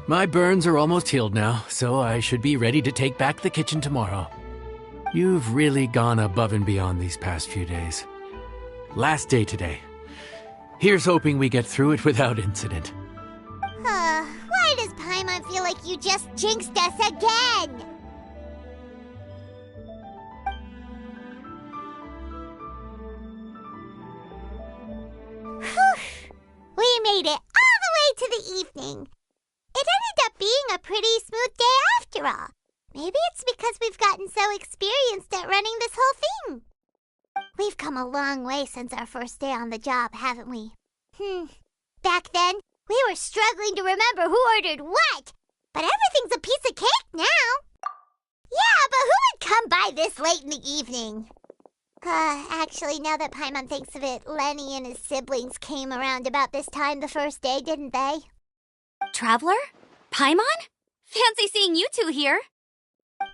My burns are almost healed now, so I should be ready to take back the kitchen tomorrow. You've really gone above and beyond these past few days. Last day today. Here's hoping we get through it without incident. Why does Paimon feel like you just jinxed us again? Whew. We made it all the way to the evening. It ended up being a pretty smooth day after all. Maybe it's because we've gotten so experienced at running this whole thing. We've come a long way since our first day on the job, haven't we? Back then, we were struggling to remember who ordered what, but everything's a piece of cake now. Yeah, but who would come by this late in the evening? Actually, now that Paimon thinks of it, Lenny and his siblings came around about this time the first day, didn't they? Traveler? Paimon? Fancy seeing you two here.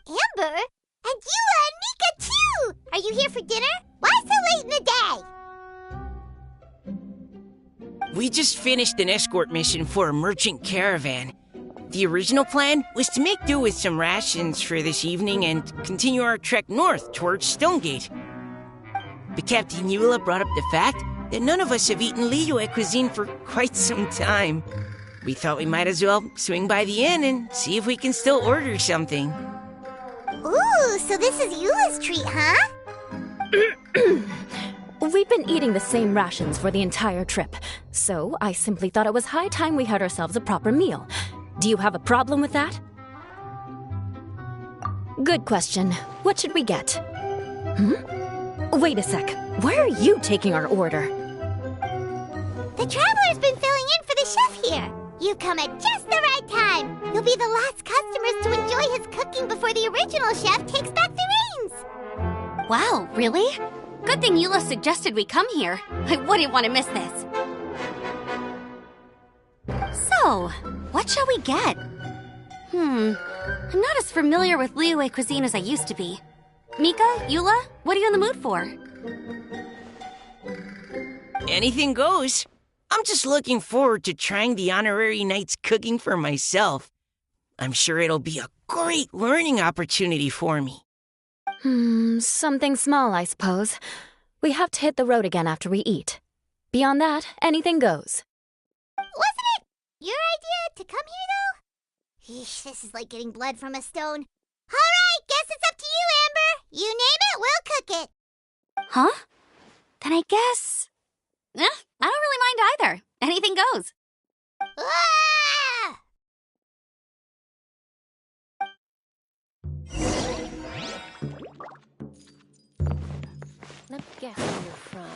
Amber? And Eula and Mika, too! Are you here for dinner? Why so late in the day? We just finished an escort mission for a merchant caravan. The original plan was to make do with some rations for this evening and continue our trek north towards Stonegate. But Captain Eula brought up the fact that none of us have eaten Liyue cuisine for quite some time. We thought we might as well swing by the inn and see if we can still order something. Ooh, so this is Eula's treat, huh? We've been eating the same rations for the entire trip, so I simply thought it was high time we had ourselves a proper meal. Do you have a problem with that? Good question. What should we get? Wait a sec. Why are you taking our order? The Traveler's been filling in for the chef here. You've come at just the right time. You'll be the last customers to enjoy his cooking before the original chef takes back the reins. Wow, really? Good thing Eula suggested we come here. I wouldn't want to miss this. So, what shall we get? I'm not as familiar with Liyue cuisine as I used to be. Mika, Eula, what are you in the mood for? Anything goes. I'm just looking forward to trying the honorary knight's cooking for myself. I'm sure it'll be a great learning opportunity for me. Something small, I suppose. We have to hit the road again after we eat. Beyond that, anything goes. Wasn't it your idea to come here, though? Eesh, this is like getting blood from a stone. All right, guess it's up to you, Amber. You name it, we'll cook it. Huh? Then I guess... I don't really mind either. Anything goes. Ah! Let me guess where you're from.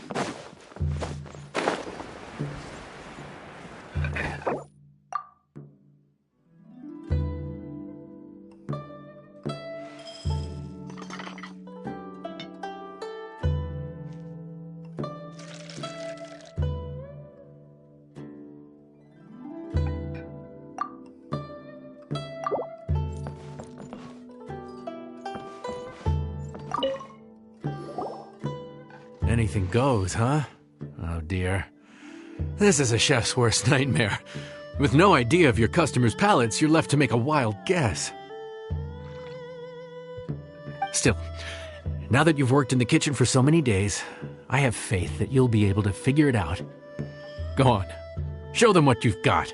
Anything goes, huh? Oh dear. This is a chef's worst nightmare. With no idea of your customers' palates, you're left to make a wild guess. Still, now that you've worked in the kitchen for so many days, I have faith that you'll be able to figure it out. Go on, show them what you've got.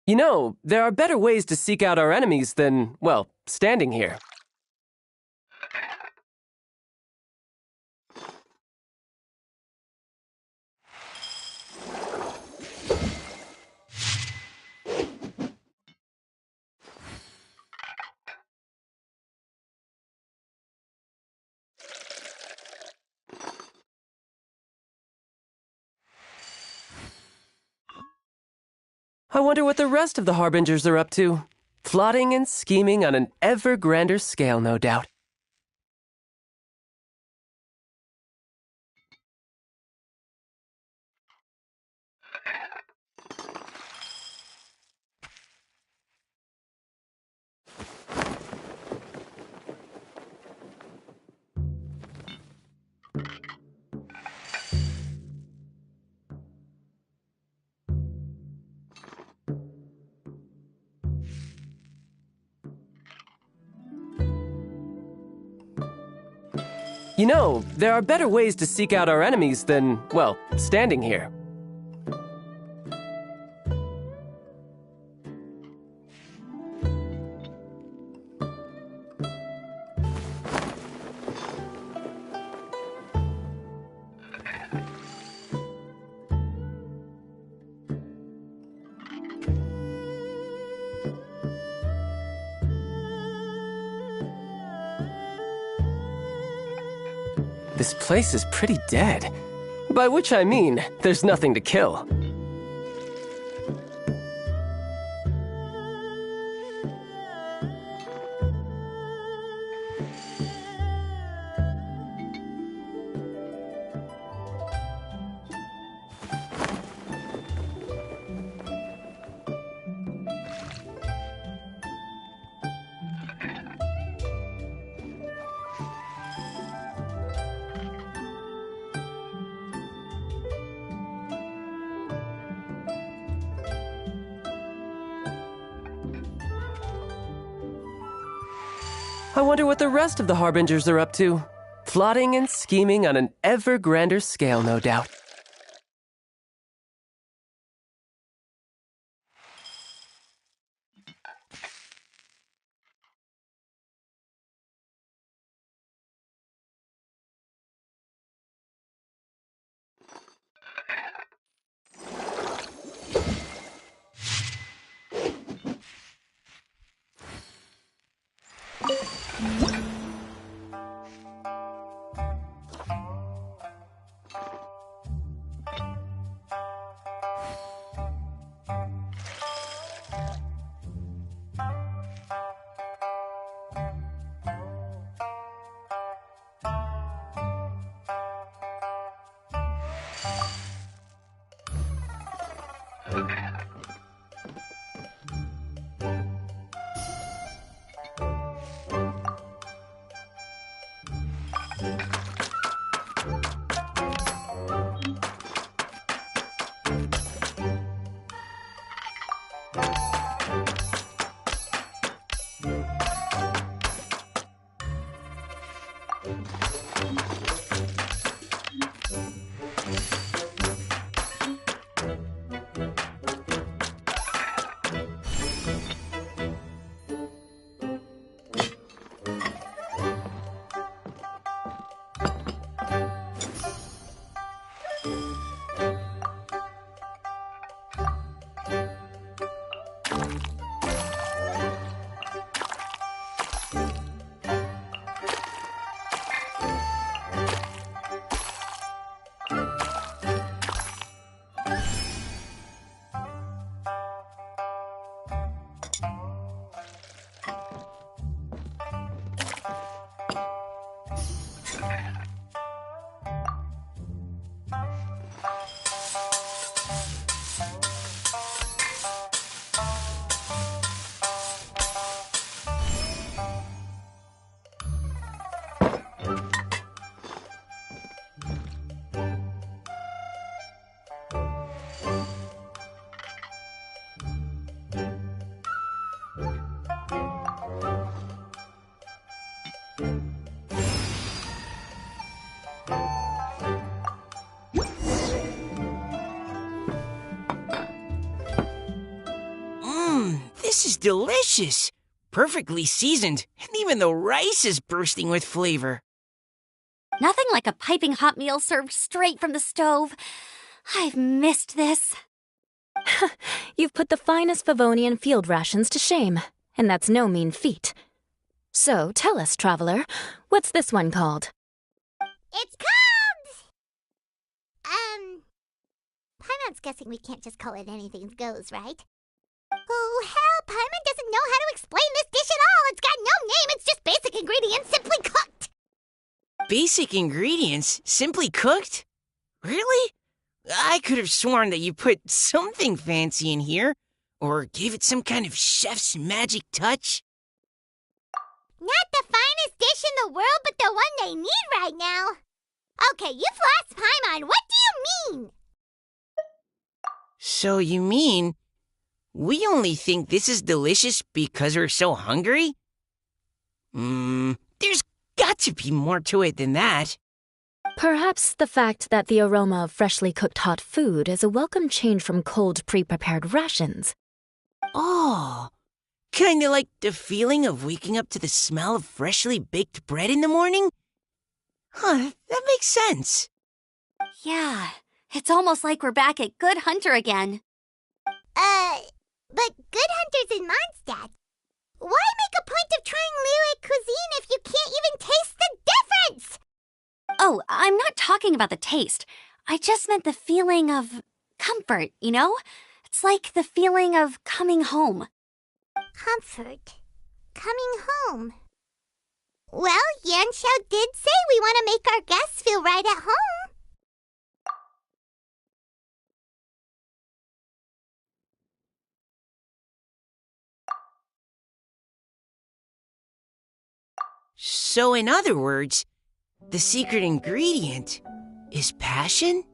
You know, there are better ways to seek out our enemies than, well, standing here. I wonder what the rest of the Harbingers are up to. Plotting and scheming on an ever grander scale, no doubt. You know, there are better ways to seek out our enemies than, well, standing here. This place is pretty dead. By which I mean, there's nothing to kill. I wonder what the rest of the Harbingers are up to. Plotting and scheming on an ever grander scale, no doubt. This is delicious. Perfectly seasoned, and even the rice is bursting with flavor. Nothing like a piping hot meal served straight from the stove. I've missed this. You've put the finest Favonian field rations to shame, and that's no mean feat. So tell us, traveler, what's this one called? It's called... Paimon's guessing we can't just call it anything goes, right? Oh, hell, Paimon doesn't know how to explain this dish at all. It's got no name, it's just basic ingredients simply cooked. Basic ingredients? Simply cooked? Really? I could have sworn that you put something fancy in here, or gave it some kind of chef's magic touch. Not the finest dish in the world, but the one they need right now. Okay, you've lost Paimon. What do you mean? So you mean we only think this is delicious because we're so hungry? There's got to be more to it than that. Perhaps the fact that the aroma of freshly cooked hot food is a welcome change from cold pre-prepared rations. Oh, kinda like the feeling of waking up to the smell of freshly baked bread in the morning? Huh, that makes sense. Yeah, it's almost like we're back at Good Hunter again. But Good Hunter's in Mondstadt. Why make a point of trying Liyue cuisine if you can't even taste the difference? Oh, I'm not talking about the taste. I just meant the feeling of comfort, you know? It's like the feeling of coming home. Comfort. Coming home. Well, Yanxiao did say we want to make our guests feel right at home. So in other words, the secret ingredient is passion?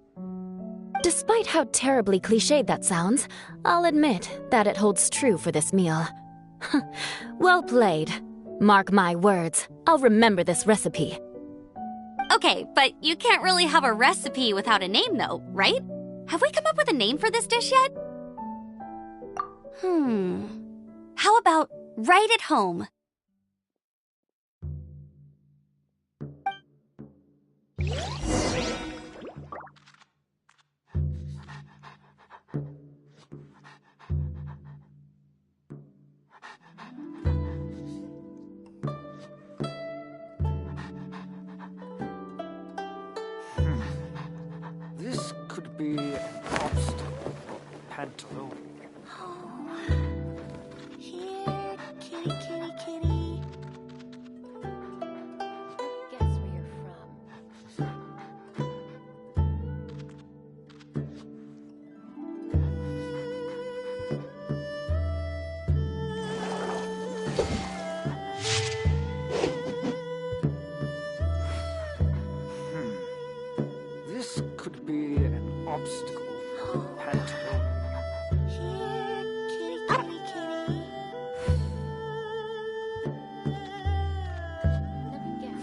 Despite how terribly cliched that sounds, I'll admit that it holds true for this meal. Well played. Mark my words, I'll remember this recipe. Okay, but you can't really have a recipe without a name though, right? Have we come up with a name for this dish yet? How about Right at Home? This could be an obstacle. Pantaloon. Here, kitty, kitty, kitty. Guess where you're from. This could be an obstacle for Pantalone. Here, kitty, kitty, kitty. Let me guess.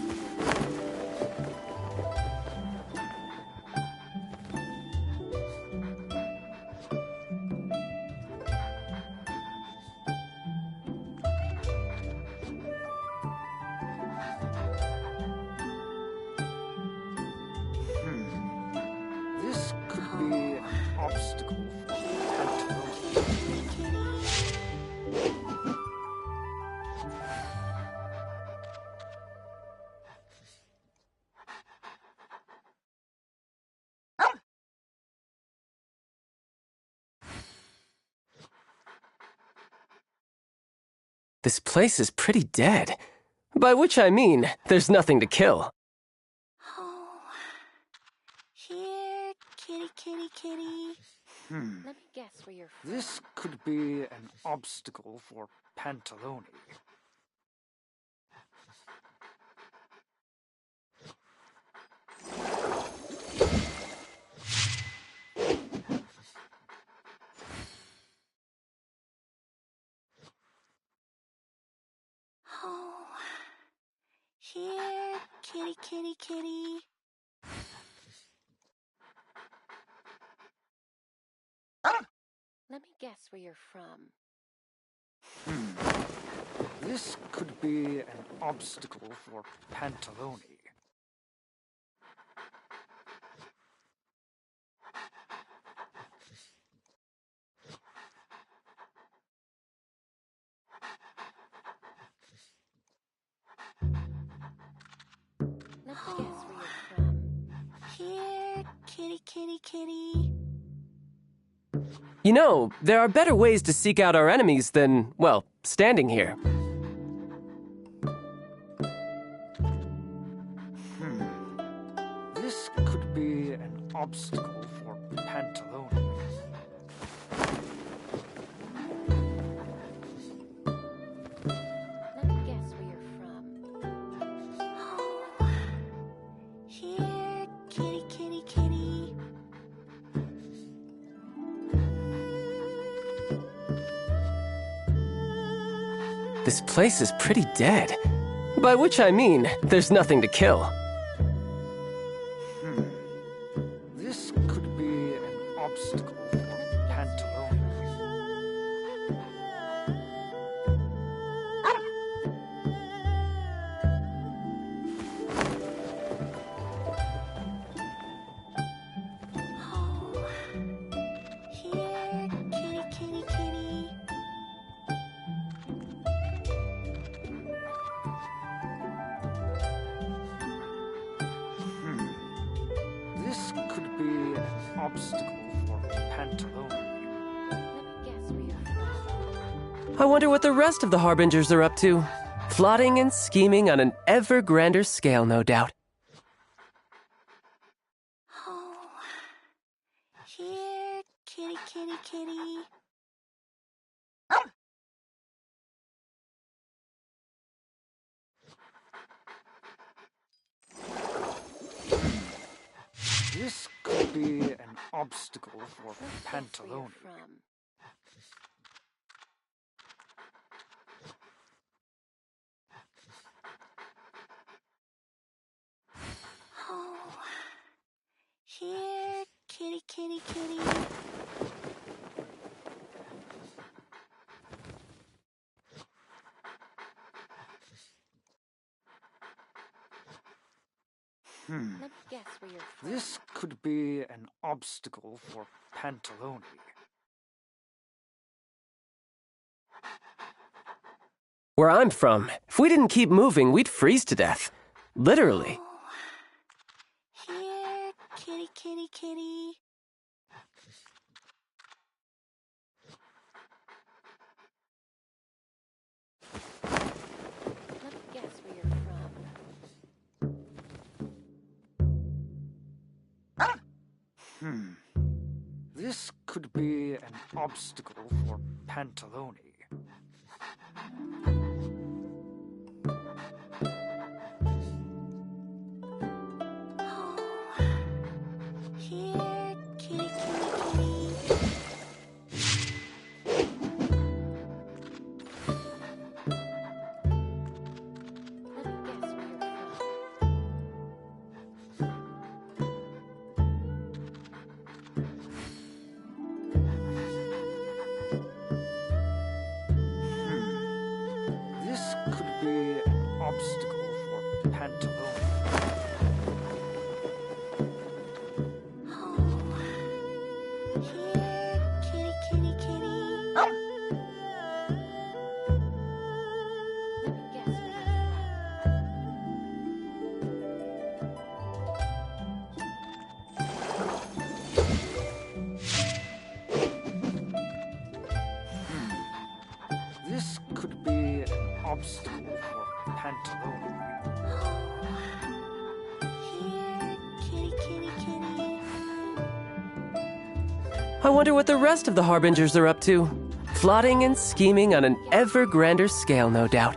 This could be an obstacle for Pantalone. This place is pretty dead. By which I mean, there's nothing to kill. Oh, here, kitty, kitty, kitty. Let me guess where you're from. This could be an obstacle for Pantalone. Oh, here, kitty, kitty, kitty. Let me guess where you're from. This could be an obstacle for Pantalone. Let me guess where you're from. Here, kitty, kitty, kitty. You know, there are better ways to seek out our enemies than, well, standing here. This could be an obstacle for Pantalone. Let me guess where you're from. Oh, here, kitty, kitty, kitty. This place is pretty dead. By which I mean, there's nothing to kill. This could be an obstacle for Pantalone. Oh, here, kitty, kitty, kitty. This could be an obstacle for Pantalone. Let me guess where you're from. I wonder what the rest of the Harbingers are up to. Plotting and scheming on an ever grander scale, no doubt. Oh, here, kitty, kitty, kitty. This could be an obstacle for Let me guess where Pantalone. you're from. Oh, here, kitty, kitty, kitty. Let me guess where you're from. This could be an obstacle for Pantalone. Where I'm from, if we didn't keep moving, we'd freeze to death. Literally. Oh, here, kitty, kitty, kitty. Let me guess where you're from. This could be an obstacle for Pantalone. Here, kitty, kitty, kitty. This could be an obstacle for Pantaloon. Here, kitty, kitty, kitty. This could be an obstacle for Pantaloon. Here, kitty, kitty, kitty. I wonder what the rest of the Harbingers are up to. Plotting and scheming on an ever grander scale, no doubt.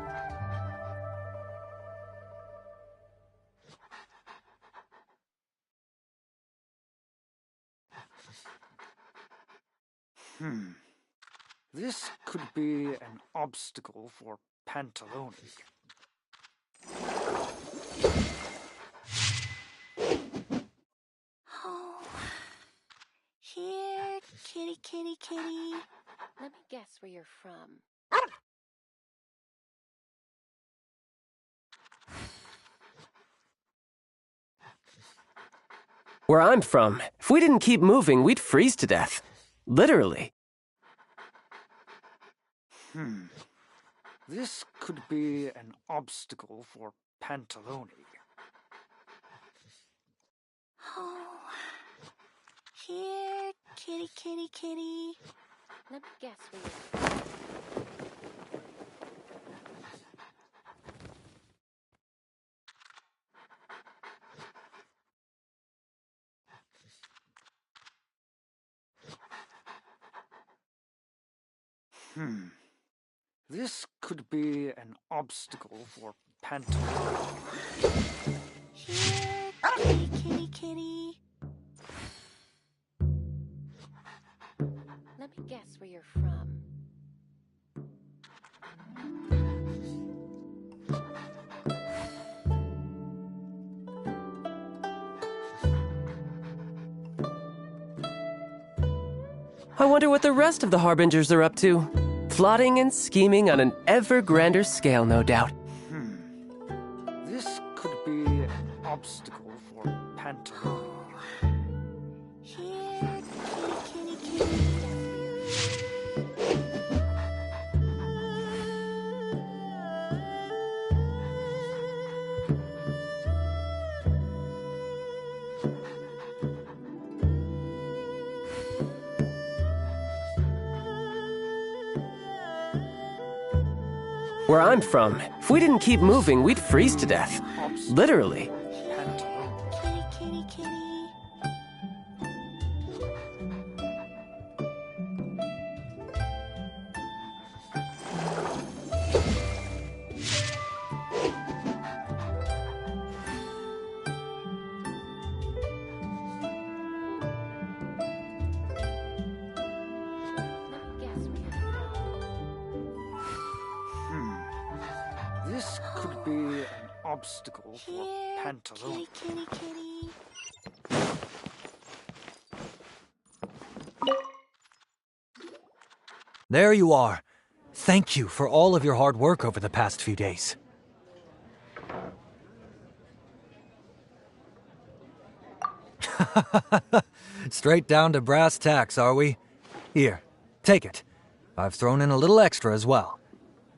This could be an obstacle for Pantaloon. Oh. Here, kitty, kitty, kitty. Let me guess where you're from. Where I'm from, if we didn't keep moving, we'd freeze to death. Literally. This could be an obstacle for Pantaloon. Oh. Here, kitty, kitty, kitty. Let me guess where you're from. This could be an obstacle for Pantaloon. Here, kitty, kitty, kitty. Let me guess where you're from. I wonder what the rest of the Harbingers are up to. Plotting and scheming on an ever grander scale, no doubt. This could be an obstacle for Pantaloon. Here, kitty, kitty, kitty. Where I'm from, if we didn't keep moving, we'd freeze to death. Literally. Kitty, kitty, kitty. This could be an obstacle for Here, Pantaloon. kitty, kitty, kitty. There you are. Thank you for all of your hard work over the past few days. Straight down to brass tacks, are we? Here, take it. I've thrown in a little extra as well.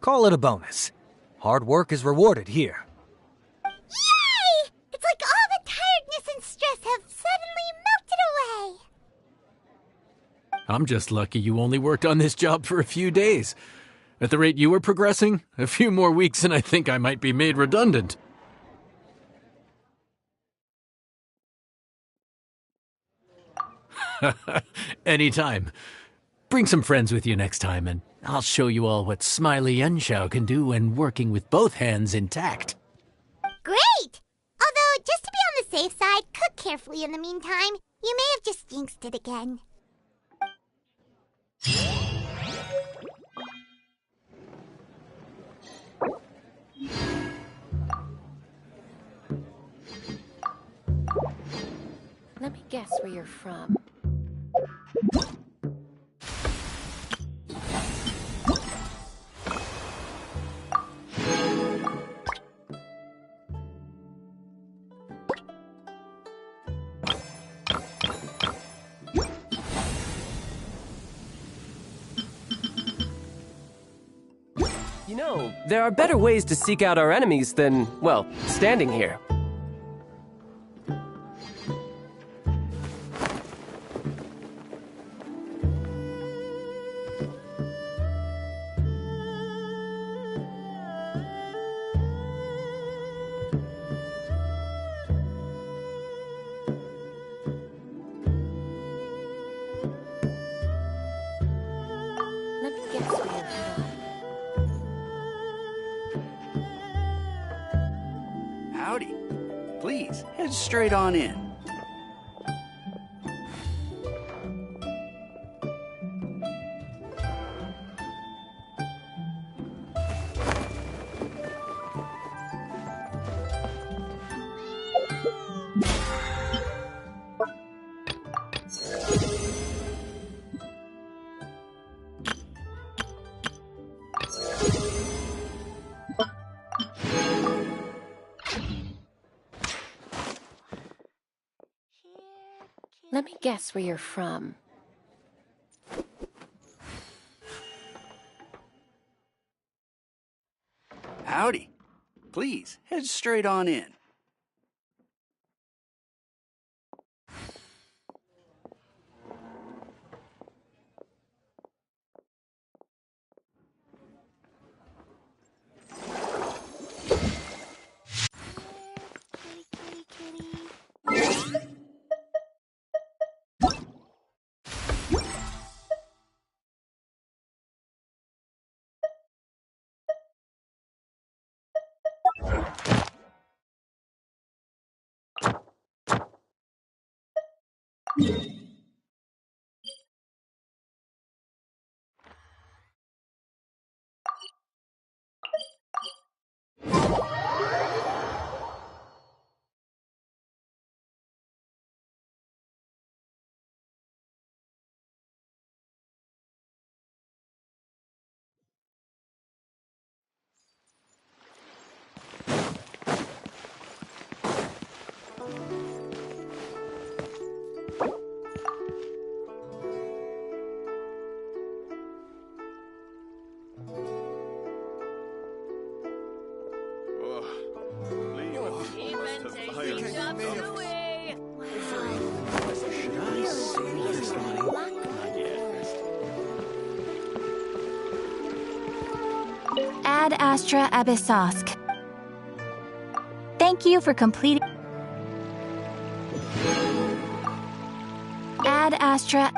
Call it a bonus. Hard work is rewarded here. Yay! It's like all the tiredness and stress have suddenly melted away. I'm just lucky you only worked on this job for a few days. At the rate you were progressing, a few more weeks and I think I might be made redundant. Anytime. Bring some friends with you next time, and I'll show you all what Smiley Yenshao can do when working with both hands intact. Great! Although, just to be on the safe side, cook carefully in the meantime. You may have just jinxed it again. Let me guess where you're from. You know, there are better ways to seek out our enemies than, well, standing here. Let me guess where you're from. Howdy. Please, head straight on in. Let me guess where you're from. Howdy. Please, head straight on in. Ad Astra Abyssosk. Thank you for completing. Ad Astra.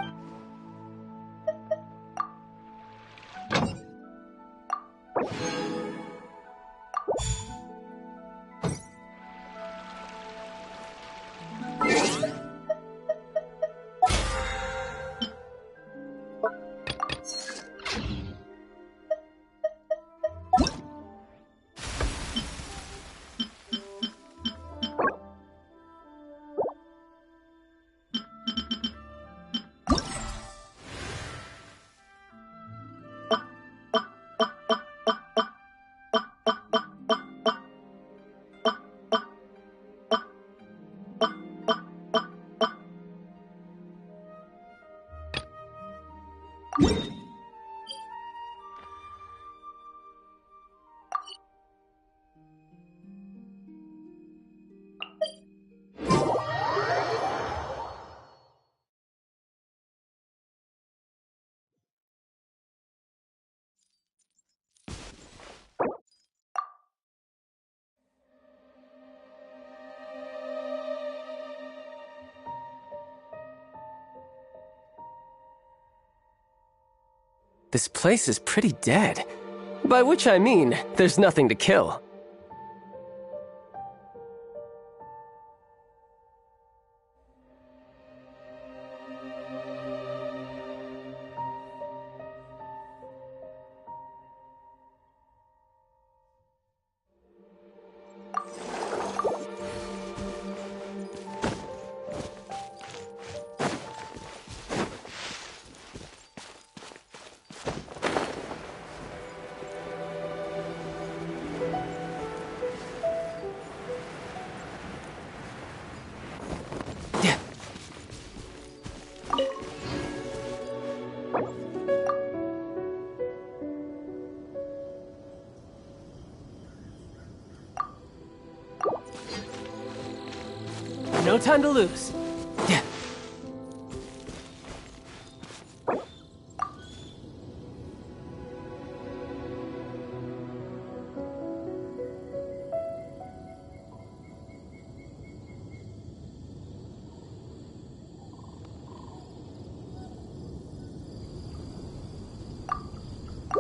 This place is pretty dead. By which I mean, there's nothing to kill. No time to lose.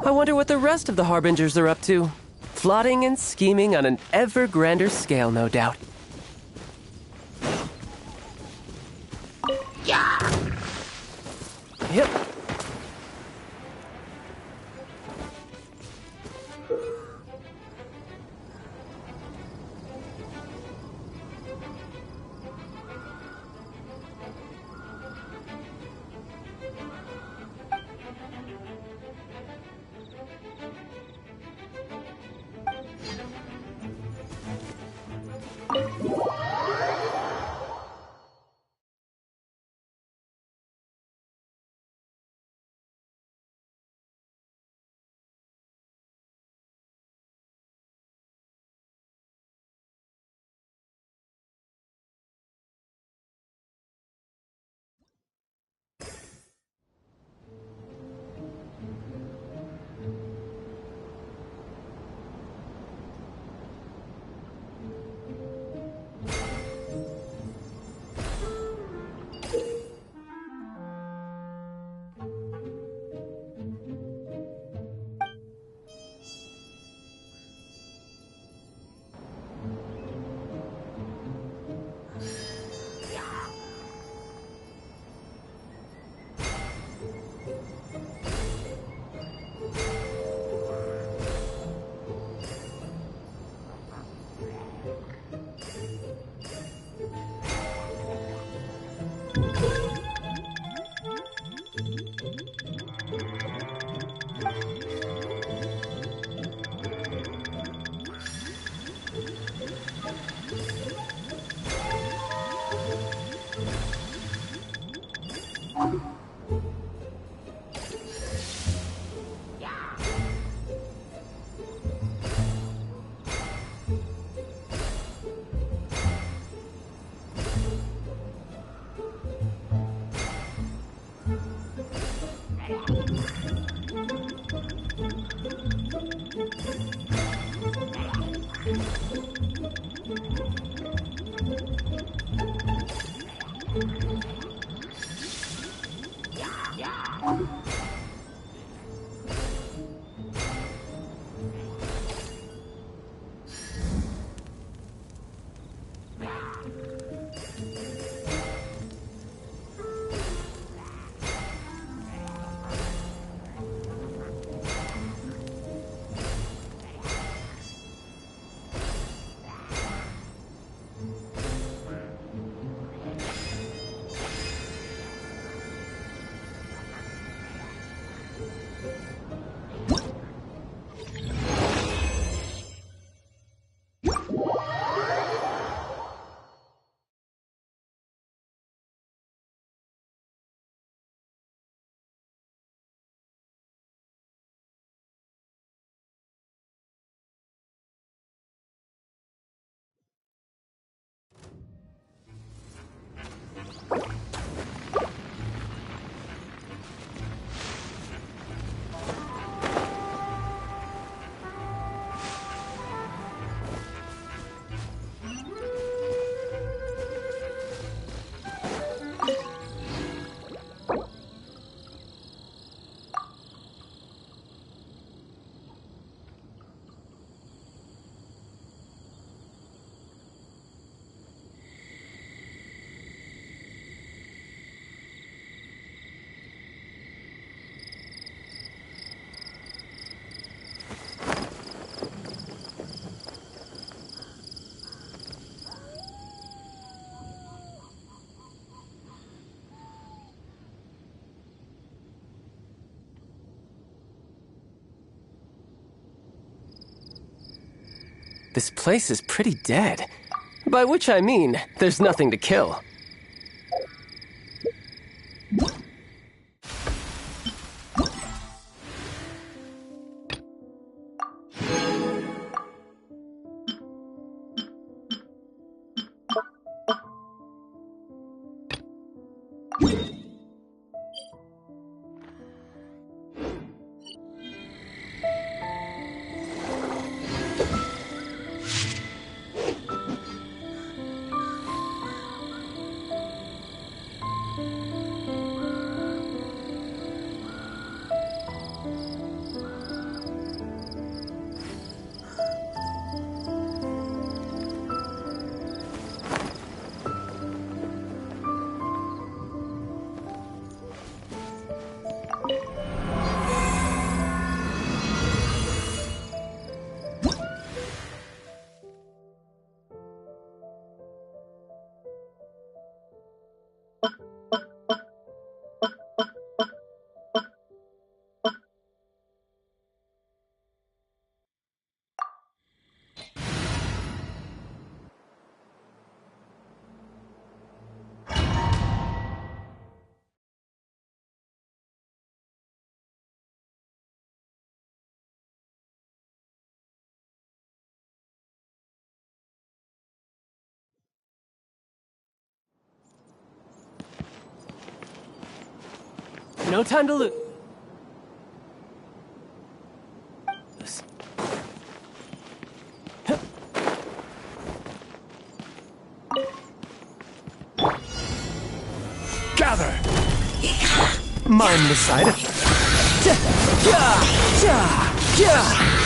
I wonder what the rest of the Harbingers are up to. Plotting and scheming on an ever grander scale, no doubt. Yep. This place is pretty dead. By which I mean, there's nothing to kill. No time to lose. Gather! Mine beside it.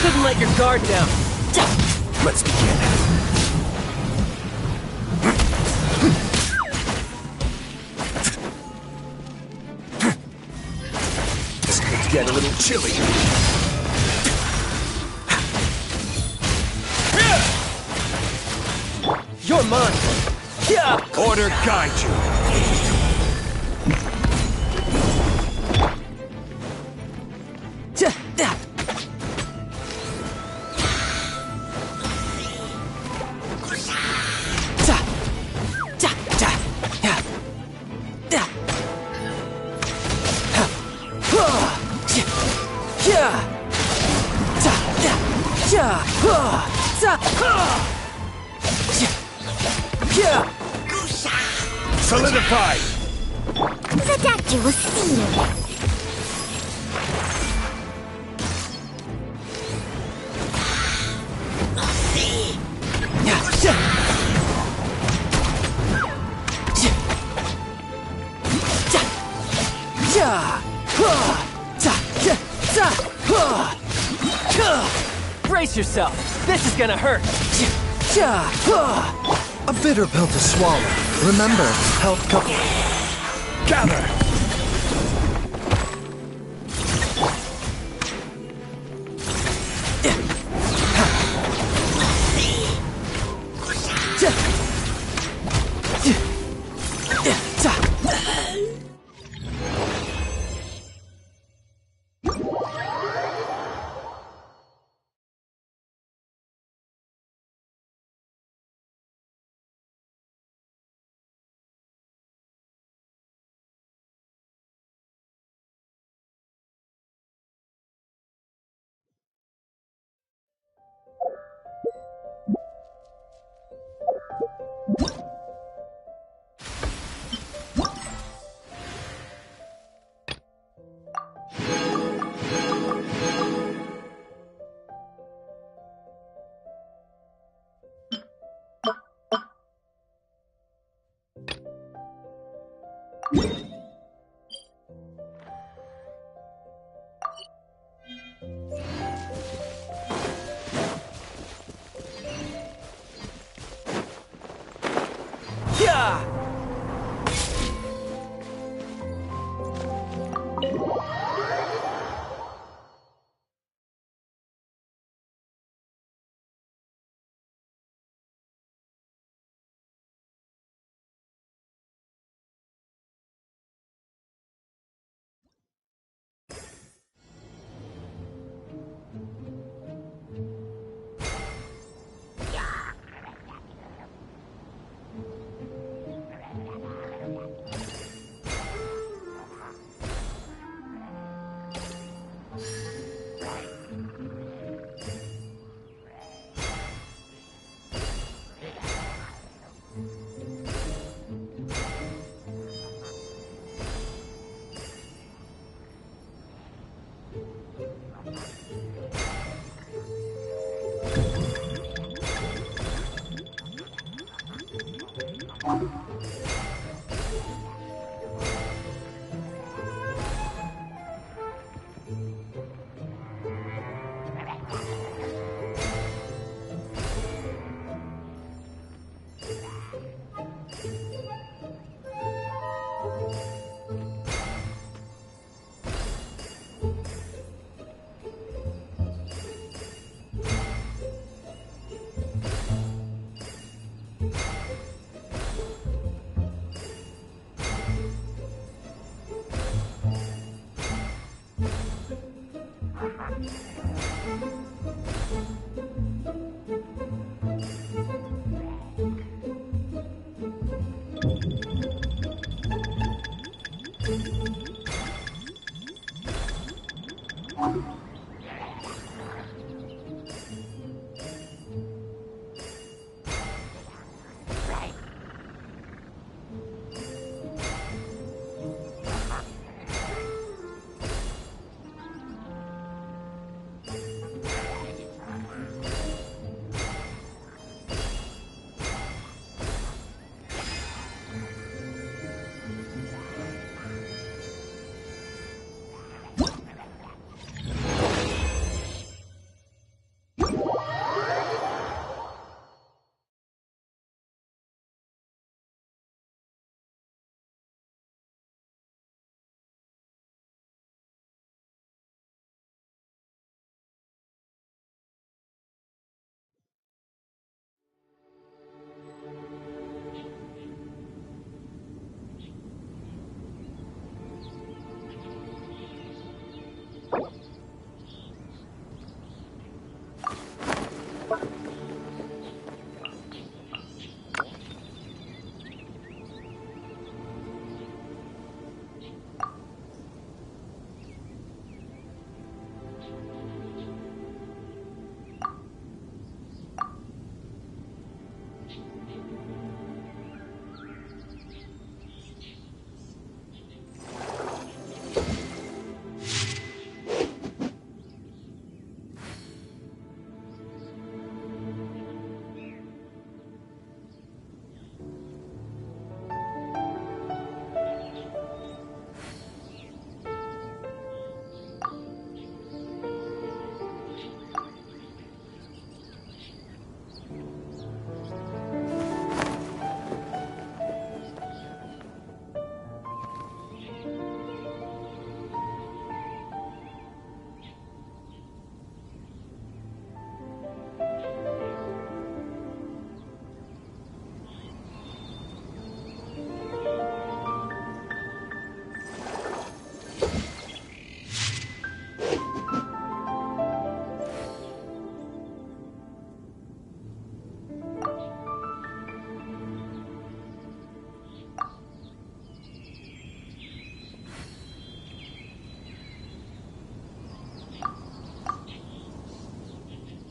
Couldn't let your guard down. Let's begin. This could get a little chilly. You're mine. Order guide you. Solidified! The doctor will see you. Brace yourself. This is gonna hurt. A bitter pill to swallow. Remember, health cover. Gather!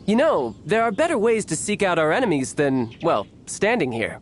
You know, there are better ways to seek out our enemies than, well, standing here.